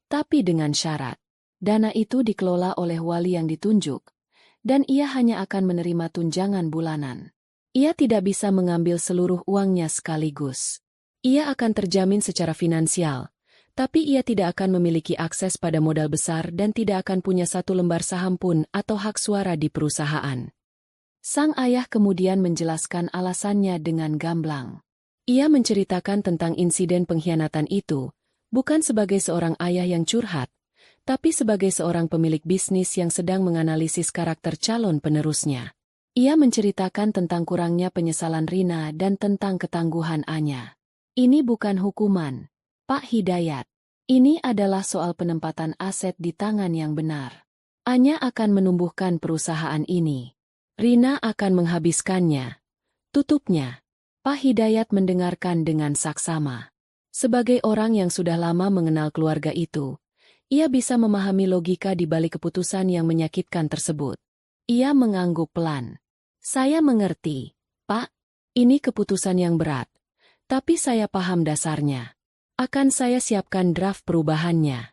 tapi dengan syarat. Dana itu dikelola oleh wali yang ditunjuk, dan ia hanya akan menerima tunjangan bulanan. Ia tidak bisa mengambil seluruh uangnya sekaligus. Ia akan terjamin secara finansial, tapi ia tidak akan memiliki akses pada modal besar dan tidak akan punya satu lembar saham pun atau hak suara di perusahaan. Sang ayah kemudian menjelaskan alasannya dengan gamblang. Ia menceritakan tentang insiden pengkhianatan itu, bukan sebagai seorang ayah yang curhat, tapi sebagai seorang pemilik bisnis yang sedang menganalisis karakter calon penerusnya. Ia menceritakan tentang kurangnya penyesalan Rina dan tentang ketangguhan Anya. Ini bukan hukuman, Pak Hidayat. Ini adalah soal penempatan aset di tangan yang benar. Anya akan menumbuhkan perusahaan ini. Rina akan menghabiskannya. Tutupnya. Pak Hidayat mendengarkan dengan saksama. Sebagai orang yang sudah lama mengenal keluarga itu, ia bisa memahami logika di balik keputusan yang menyakitkan tersebut. Ia mengangguk pelan. Saya mengerti, Pak. Ini keputusan yang berat. Tapi saya paham dasarnya. Akan saya siapkan draft perubahannya.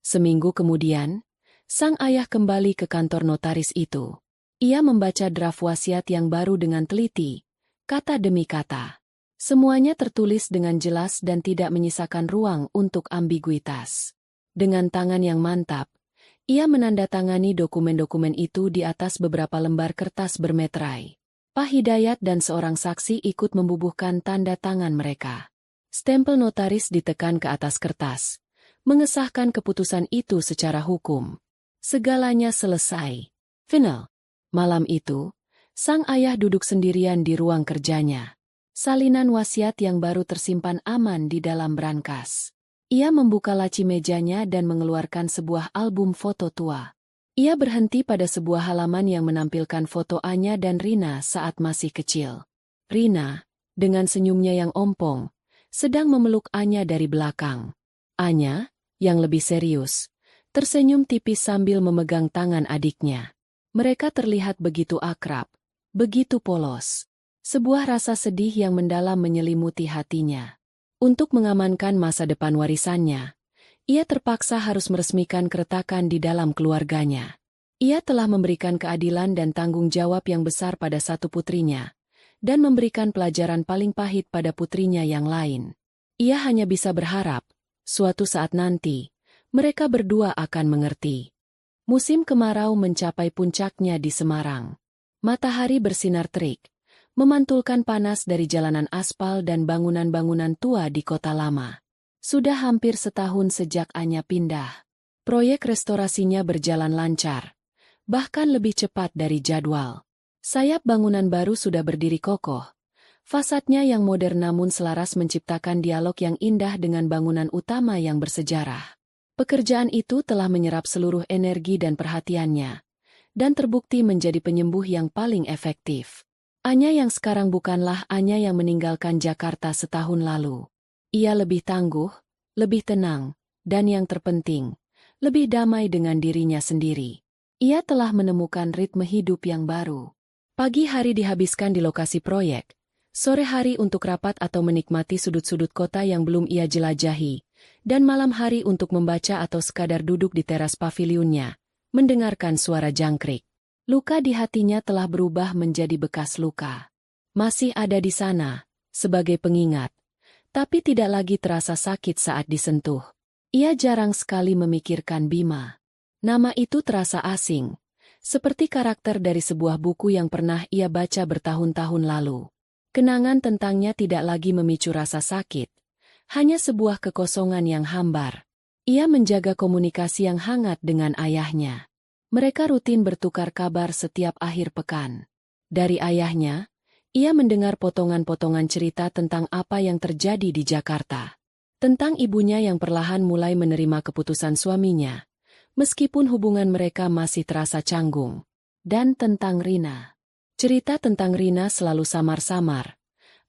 Seminggu kemudian, sang ayah kembali ke kantor notaris itu. Ia membaca draft wasiat yang baru dengan teliti, kata demi kata. Semuanya tertulis dengan jelas dan tidak menyisakan ruang untuk ambiguitas. Dengan tangan yang mantap, ia menandatangani dokumen-dokumen itu di atas beberapa lembar kertas bermeterai. Pak Hidayat dan seorang saksi ikut membubuhkan tanda tangan mereka. Stempel notaris ditekan ke atas kertas, mengesahkan keputusan itu secara hukum. Segalanya selesai. Final. Malam itu, sang ayah duduk sendirian di ruang kerjanya. Salinan wasiat yang baru tersimpan aman di dalam brankas. Ia membuka laci mejanya dan mengeluarkan sebuah album foto tua. Ia berhenti pada sebuah halaman yang menampilkan foto Anya dan Rina saat masih kecil. Rina, dengan senyumnya yang ompong, sedang memeluk Anya dari belakang. Anya, yang lebih serius, tersenyum tipis sambil memegang tangan adiknya. Mereka terlihat begitu akrab, begitu polos. Sebuah rasa sedih yang mendalam menyelimuti hatinya. Untuk mengamankan masa depan warisannya, ia terpaksa harus meresmikan keretakan di dalam keluarganya. Ia telah memberikan keadilan dan tanggung jawab yang besar pada satu putrinya, dan memberikan pelajaran paling pahit pada putrinya yang lain. Ia hanya bisa berharap, suatu saat nanti, mereka berdua akan mengerti. Musim kemarau mencapai puncaknya di Semarang. Matahari bersinar terik, memantulkan panas dari jalanan aspal dan bangunan-bangunan tua di kota lama. Sudah hampir setahun sejak Anya pindah. Proyek restorasinya berjalan lancar, bahkan lebih cepat dari jadwal. Sayap bangunan baru sudah berdiri kokoh. Fasadnya yang modern namun selaras menciptakan dialog yang indah dengan bangunan utama yang bersejarah. Pekerjaan itu telah menyerap seluruh energi dan perhatiannya, dan terbukti menjadi penyembuh yang paling efektif. Anya yang sekarang bukanlah Anya yang meninggalkan Jakarta setahun lalu. Ia lebih tangguh, lebih tenang, dan yang terpenting, lebih damai dengan dirinya sendiri. Ia telah menemukan ritme hidup yang baru. Pagi hari dihabiskan di lokasi proyek, sore hari untuk rapat atau menikmati sudut-sudut kota yang belum ia jelajahi, dan malam hari untuk membaca atau sekadar duduk di teras pavilionnya, mendengarkan suara jangkrik. Luka di hatinya telah berubah menjadi bekas luka. Masih ada di sana, sebagai pengingat, tapi tidak lagi terasa sakit saat disentuh. Ia jarang sekali memikirkan Bima. Nama itu terasa asing, seperti karakter dari sebuah buku yang pernah ia baca bertahun-tahun lalu. Kenangan tentangnya tidak lagi memicu rasa sakit, hanya sebuah kekosongan yang hambar. Ia menjaga komunikasi yang hangat dengan ayahnya. Mereka rutin bertukar kabar setiap akhir pekan. Dari ayahnya, ia mendengar potongan-potongan cerita tentang apa yang terjadi di Jakarta. Tentang ibunya yang perlahan mulai menerima keputusan suaminya, meskipun hubungan mereka masih terasa canggung. Dan tentang Rina. Cerita tentang Rina selalu samar-samar.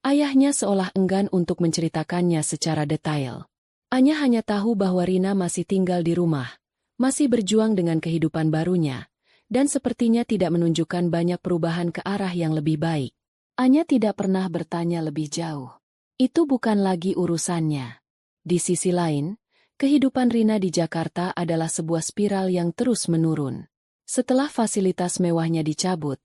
Ayahnya seolah enggan untuk menceritakannya secara detail. Anya hanya tahu bahwa Rina masih tinggal di rumah, masih berjuang dengan kehidupan barunya, dan sepertinya tidak menunjukkan banyak perubahan ke arah yang lebih baik. Anya tidak pernah bertanya lebih jauh. Itu bukan lagi urusannya. Di sisi lain, kehidupan Rina di Jakarta adalah sebuah spiral yang terus menurun. Setelah fasilitas mewahnya dicabut,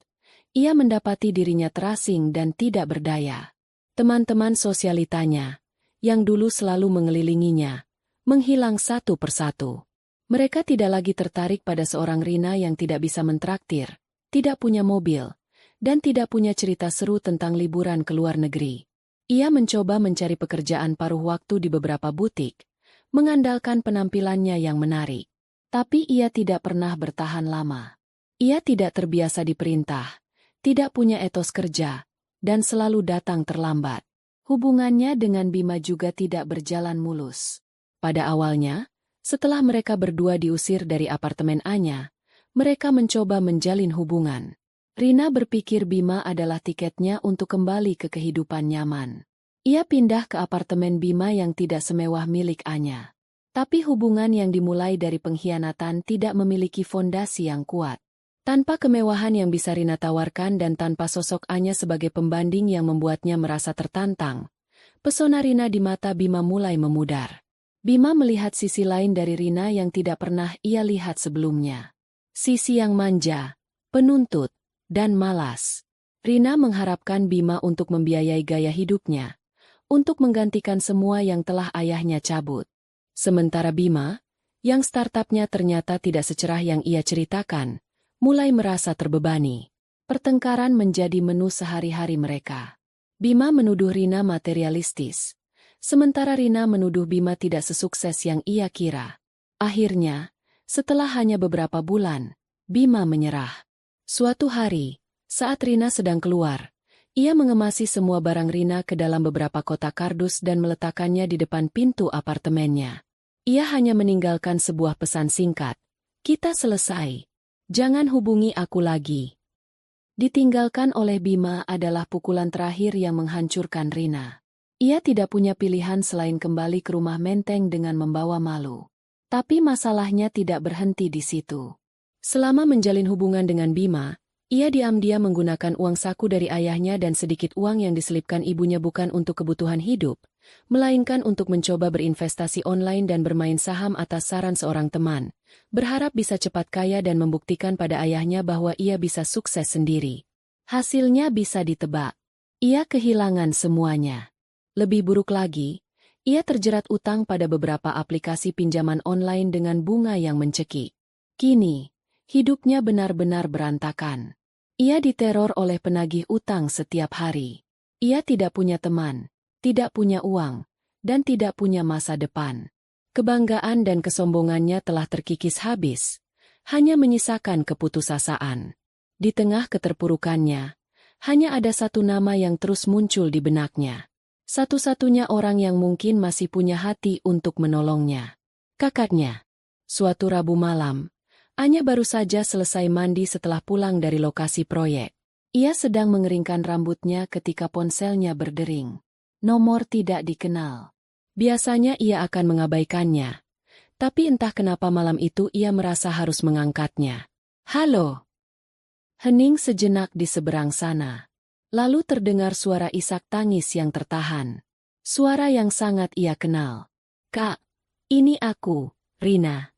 ia mendapati dirinya terasing dan tidak berdaya. Teman-teman sosialitanya, yang dulu selalu mengelilinginya, menghilang satu persatu. Mereka tidak lagi tertarik pada seorang Rina yang tidak bisa mentraktir, tidak punya mobil, dan tidak punya cerita seru tentang liburan ke luar negeri. Ia mencoba mencari pekerjaan paruh waktu di beberapa butik, mengandalkan penampilannya yang menarik. Tapi ia tidak pernah bertahan lama. Ia tidak terbiasa diperintah, tidak punya etos kerja, dan selalu datang terlambat. Hubungannya dengan Bima juga tidak berjalan mulus. Pada awalnya, setelah mereka berdua diusir dari apartemen Anya, mereka mencoba menjalin hubungan. Rina berpikir Bima adalah tiketnya untuk kembali ke kehidupan nyaman. Ia pindah ke apartemen Bima yang tidak semewah milik Anya. Tapi hubungan yang dimulai dari pengkhianatan tidak memiliki fondasi yang kuat. Tanpa kemewahan yang bisa Rina tawarkan dan tanpa sosok Anya sebagai pembanding yang membuatnya merasa tertantang, pesona Rina di mata Bima mulai memudar. Bima melihat sisi lain dari Rina yang tidak pernah ia lihat sebelumnya. Sisi yang manja, penuntut, dan malas. Rina mengharapkan Bima untuk membiayai gaya hidupnya, untuk menggantikan semua yang telah ayahnya cabut. Sementara Bima, yang startupnya ternyata tidak secerah yang ia ceritakan, mulai merasa terbebani. Pertengkaran menjadi menu sehari-hari mereka. Bima menuduh Rina materialistis, sementara Rina menuduh Bima tidak sesukses yang ia kira. Akhirnya, setelah hanya beberapa bulan, Bima menyerah. Suatu hari, saat Rina sedang keluar, ia mengemasi semua barang Rina ke dalam beberapa kotak kardus dan meletakkannya di depan pintu apartemennya. Ia hanya meninggalkan sebuah pesan singkat, "Kita selesai. Jangan hubungi aku lagi." Ditinggalkan oleh Bima adalah pukulan terakhir yang menghancurkan Rina. Ia tidak punya pilihan selain kembali ke rumah menteng dengan membawa malu. Tapi masalahnya tidak berhenti di situ. Selama menjalin hubungan dengan Bima, ia diam-diam menggunakan uang saku dari ayahnya dan sedikit uang yang diselipkan ibunya bukan untuk kebutuhan hidup, melainkan untuk mencoba berinvestasi online dan bermain saham atas saran seorang teman, berharap bisa cepat kaya dan membuktikan pada ayahnya bahwa ia bisa sukses sendiri. Hasilnya bisa ditebak. Ia kehilangan semuanya. Lebih buruk lagi, ia terjerat utang pada beberapa aplikasi pinjaman online dengan bunga yang mencekik. Kini, hidupnya benar-benar berantakan. Ia diteror oleh penagih utang setiap hari. Ia tidak punya teman, tidak punya uang, dan tidak punya masa depan. Kebanggaan dan kesombongannya telah terkikis habis, hanya menyisakan keputusasaan. Di tengah keterpurukannya, hanya ada satu nama yang terus muncul di benaknya. Satu-satunya orang yang mungkin masih punya hati untuk menolongnya. Kakaknya. Suatu Rabu malam, Anya baru saja selesai mandi setelah pulang dari lokasi proyek. Ia sedang mengeringkan rambutnya ketika ponselnya berdering. Nomor tidak dikenal. Biasanya ia akan mengabaikannya. Tapi entah kenapa malam itu ia merasa harus mengangkatnya. "Halo." Hening sejenak di seberang sana. Lalu terdengar suara isak tangis yang tertahan. Suara yang sangat ia kenal. "Kak, ini aku, Rina."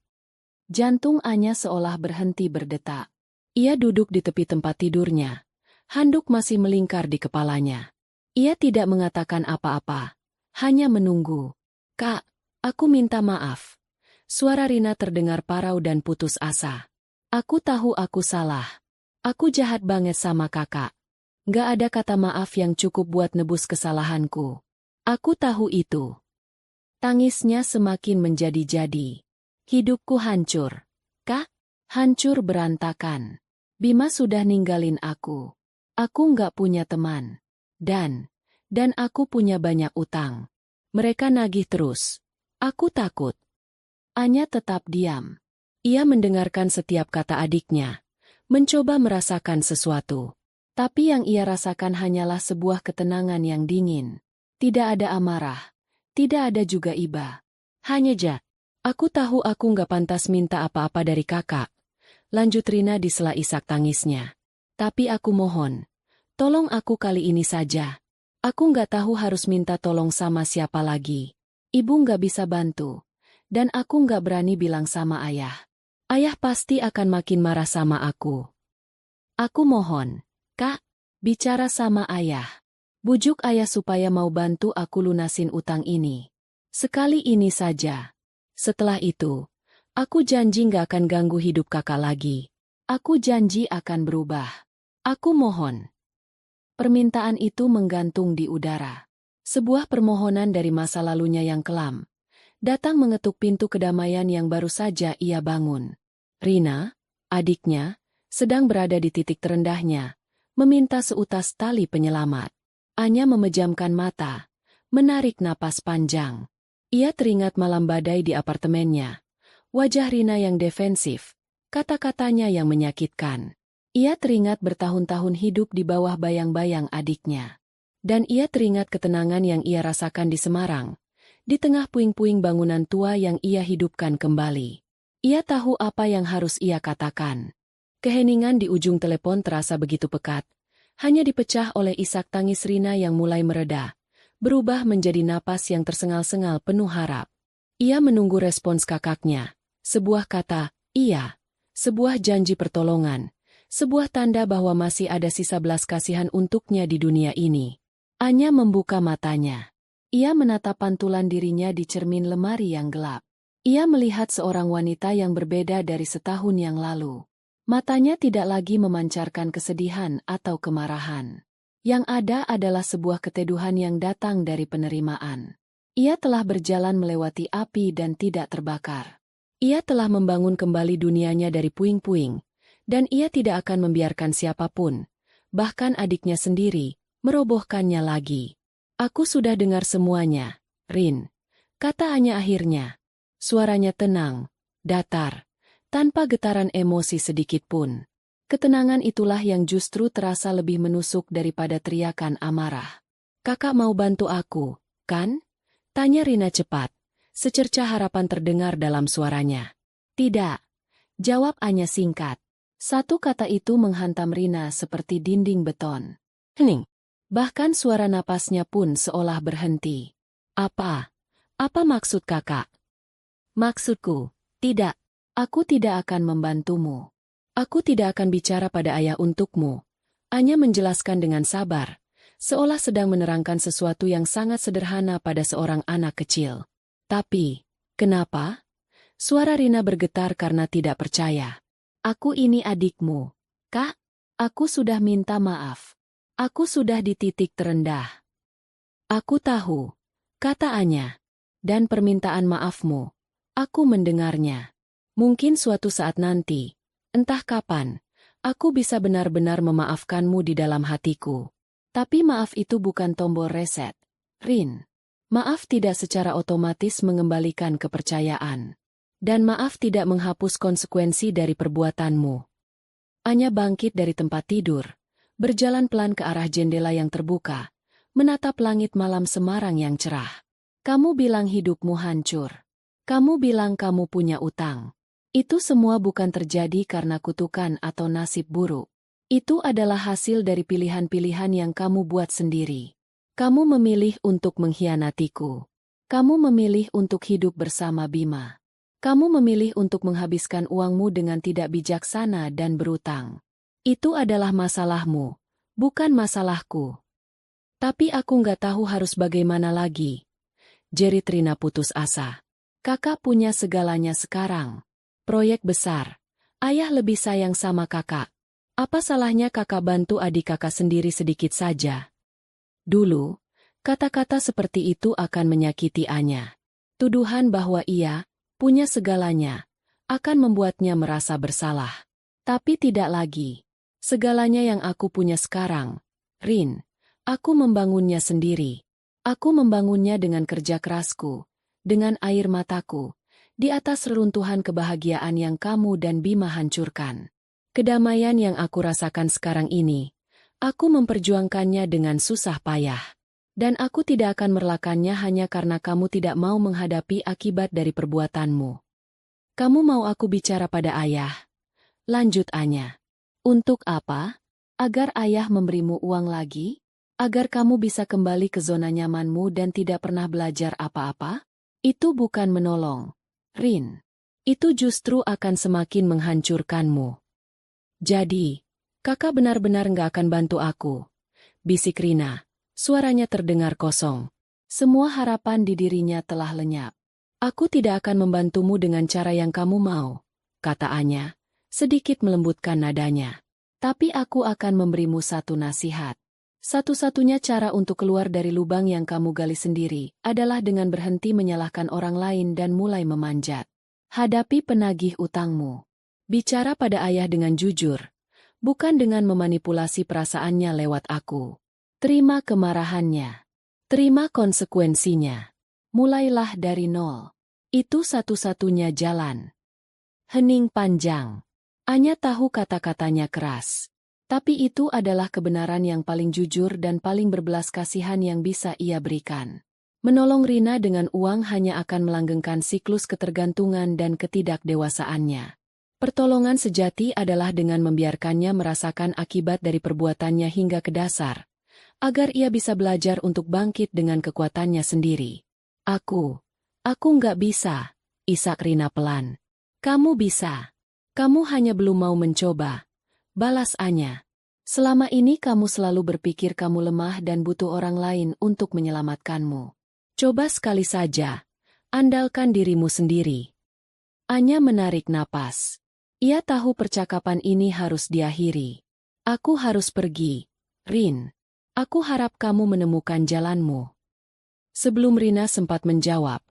Jantung Anya seolah berhenti berdetak. Ia duduk di tepi tempat tidurnya. Handuk masih melingkar di kepalanya. Ia tidak mengatakan apa-apa, hanya menunggu. Kak, aku minta maaf. Suara Rina terdengar parau dan putus asa. Aku tahu aku salah. Aku jahat banget sama kakak. Gak ada kata maaf yang cukup buat nebus kesalahanku. Aku tahu itu. Tangisnya semakin menjadi-jadi. Hidupku hancur. Kak, hancur berantakan. Bima sudah ninggalin aku. Aku nggak punya teman. Dan aku punya banyak utang. Mereka nagih terus. Aku takut. Anya tetap diam. Ia mendengarkan setiap kata adiknya. Mencoba merasakan sesuatu. Tapi yang ia rasakan hanyalah sebuah ketenangan yang dingin. Tidak ada amarah. Tidak ada juga iba. Hanya ja. Aku tahu aku nggak pantas minta apa-apa dari kakak. Lanjut Rina di sela isak tangisnya. Tapi aku mohon. Tolong aku kali ini saja. Aku nggak tahu harus minta tolong sama siapa lagi. Ibu nggak bisa bantu. Dan aku nggak berani bilang sama ayah. Ayah pasti akan makin marah sama aku. Aku mohon, Kak, bicara sama ayah. Bujuk ayah supaya mau bantu aku lunasin utang ini. Sekali ini saja. Setelah itu, aku janji nggak akan ganggu hidup kakak lagi. Aku janji akan berubah. Aku mohon. Permintaan itu menggantung di udara. Sebuah permohonan dari masa lalunya yang kelam. Datang mengetuk pintu kedamaian yang baru saja ia bangun. Rina, adiknya, sedang berada di titik terendahnya, meminta seutas tali penyelamat. Anya memejamkan mata, menarik napas panjang. Ia teringat malam badai di apartemennya. Wajah Rina yang defensif, kata-katanya yang menyakitkan. Ia teringat bertahun-tahun hidup di bawah bayang-bayang adiknya. Dan ia teringat ketenangan yang ia rasakan di Semarang, di tengah puing-puing bangunan tua yang ia hidupkan kembali. Ia tahu apa yang harus ia katakan. Keheningan di ujung telepon terasa begitu pekat, hanya dipecah oleh isak tangis Rina yang mulai mereda, berubah menjadi napas yang tersengal-sengal penuh harap. Ia menunggu respons kakaknya, sebuah kata, iya, sebuah janji pertolongan, sebuah tanda bahwa masih ada sisa belas kasihan untuknya di dunia ini. Anya membuka matanya. Ia menatap pantulan dirinya di cermin lemari yang gelap. Ia melihat seorang wanita yang berbeda dari setahun yang lalu. Matanya tidak lagi memancarkan kesedihan atau kemarahan. Yang ada adalah sebuah keteduhan yang datang dari penerimaan. Ia telah berjalan melewati api dan tidak terbakar. Ia telah membangun kembali dunianya dari puing-puing, dan ia tidak akan membiarkan siapapun, bahkan adiknya sendiri, merobohkannya lagi. Aku sudah dengar semuanya, Rin, kata Anya akhirnya. Suaranya tenang, datar, tanpa getaran emosi sedikit pun. Ketenangan itulah yang justru terasa lebih menusuk daripada teriakan amarah. Kakak mau bantu aku, kan? Tanya Rina cepat. Secercah harapan terdengar dalam suaranya. Tidak. Jawab Anya singkat. Satu kata itu menghantam Rina seperti dinding beton. Hening. Bahkan suara napasnya pun seolah berhenti. Apa? Apa maksud kakak? Maksudku, tidak. Aku tidak akan membantumu. Aku tidak akan bicara pada ayah untukmu. Anya menjelaskan dengan sabar, seolah sedang menerangkan sesuatu yang sangat sederhana pada seorang anak kecil. Tapi, kenapa? Suara Rina bergetar karena tidak percaya. Aku ini adikmu. Kak, aku sudah minta maaf. Aku sudah di titik terendah. Aku tahu, kata Anya. Dan permintaan maafmu, aku mendengarnya. Mungkin suatu saat nanti, entah kapan, aku bisa benar-benar memaafkanmu di dalam hatiku. Tapi maaf itu bukan tombol reset, Rin. Maaf tidak secara otomatis mengembalikan kepercayaan. Dan maaf tidak menghapus konsekuensi dari perbuatanmu. Anya bangkit dari tempat tidur, berjalan pelan ke arah jendela yang terbuka, menatap langit malam Semarang yang cerah. Kamu bilang hidupmu hancur. Kamu bilang kamu punya utang. Itu semua bukan terjadi karena kutukan atau nasib buruk. Itu adalah hasil dari pilihan-pilihan yang kamu buat sendiri. Kamu memilih untuk mengkhianatiku. Kamu memilih untuk hidup bersama Bima. Kamu memilih untuk menghabiskan uangmu dengan tidak bijaksana dan berutang. Itu adalah masalahmu, bukan masalahku. Tapi aku nggak tahu harus bagaimana lagi. Jerit Rina putus asa. Kakak punya segalanya sekarang. Proyek besar. Ayah lebih sayang sama kakak. Apa salahnya kakak bantu adik kakak sendiri sedikit saja? Dulu, kata-kata seperti itu akan menyakiti Anya. Tuduhan bahwa ia punya segalanya akan membuatnya merasa bersalah. Tapi tidak lagi. Segalanya yang aku punya sekarang, Rin, aku membangunnya sendiri. Aku membangunnya dengan kerja kerasku, dengan air mataku, di atas reruntuhan kebahagiaan yang kamu dan Bima hancurkan. Kedamaian yang aku rasakan sekarang ini, aku memperjuangkannya dengan susah payah. Dan aku tidak akan merelakannya hanya karena kamu tidak mau menghadapi akibat dari perbuatanmu. Kamu mau aku bicara pada ayah? Lanjut Anya. Untuk apa? Agar ayah memberimu uang lagi? Agar kamu bisa kembali ke zona nyamanmu dan tidak pernah belajar apa-apa? Itu bukan menolong, Rin. Itu justru akan semakin menghancurkanmu. Jadi, kakak benar-benar nggak akan bantu aku. Bisik Rina. Suaranya terdengar kosong. Semua harapan di dirinya telah lenyap. Aku tidak akan membantumu dengan cara yang kamu mau, kata Anya, sedikit melembutkan nadanya. Tapi aku akan memberimu satu nasihat. Satu-satunya cara untuk keluar dari lubang yang kamu gali sendiri adalah dengan berhenti menyalahkan orang lain dan mulai memanjat. Hadapi penagih utangmu. Bicara pada ayah dengan jujur, bukan dengan memanipulasi perasaannya lewat aku. Terima kemarahannya. Terima konsekuensinya. Mulailah dari nol. Itu satu-satunya jalan. Hening panjang. Anya tahu kata-katanya keras. Tapi itu adalah kebenaran yang paling jujur dan paling berbelas kasihan yang bisa ia berikan. Menolong Rina dengan uang hanya akan melanggengkan siklus ketergantungan dan ketidakdewasaannya. Pertolongan sejati adalah dengan membiarkannya merasakan akibat dari perbuatannya hingga ke dasar, agar ia bisa belajar untuk bangkit dengan kekuatannya sendiri. Aku nggak bisa, isak Rina pelan. Kamu bisa. Kamu hanya belum mau mencoba, balas Anya. Selama ini kamu selalu berpikir kamu lemah dan butuh orang lain untuk menyelamatkanmu. Coba sekali saja, andalkan dirimu sendiri. Anya menarik napas. Ia tahu percakapan ini harus diakhiri. Aku harus pergi, Rin. Aku harap kamu menemukan jalanmu. Sebelum Rina sempat menjawab,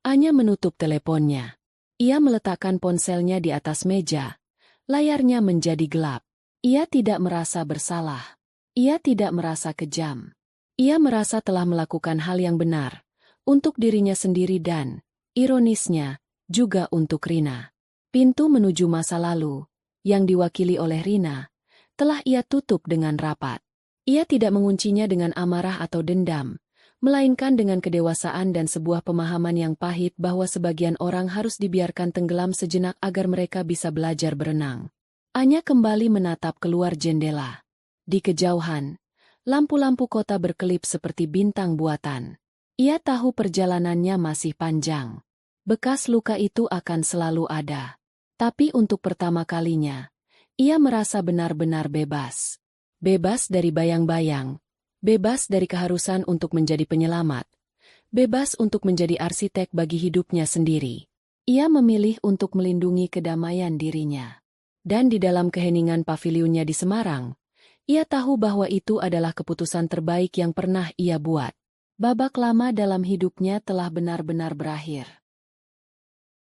Anya menutup teleponnya. Ia meletakkan ponselnya di atas meja. Layarnya menjadi gelap. Ia tidak merasa bersalah. Ia tidak merasa kejam. Ia merasa telah melakukan hal yang benar untuk dirinya sendiri dan, ironisnya, juga untuk Rina. Pintu menuju masa lalu, yang diwakili oleh Rina, telah ia tutup dengan rapat. Ia tidak menguncinya dengan amarah atau dendam, melainkan dengan kedewasaan dan sebuah pemahaman yang pahit bahwa sebagian orang harus dibiarkan tenggelam sejenak agar mereka bisa belajar berenang. Anya kembali menatap keluar jendela. Di kejauhan, lampu-lampu kota berkelip seperti bintang buatan. Ia tahu perjalanannya masih panjang. Bekas luka itu akan selalu ada. Tapi untuk pertama kalinya, ia merasa benar-benar bebas. Bebas dari bayang-bayang, bebas dari keharusan untuk menjadi penyelamat, bebas untuk menjadi arsitek bagi hidupnya sendiri. Ia memilih untuk melindungi kedamaian dirinya. Dan di dalam keheningan pavilionnya di Semarang, ia tahu bahwa itu adalah keputusan terbaik yang pernah ia buat. Babak lama dalam hidupnya telah benar-benar berakhir.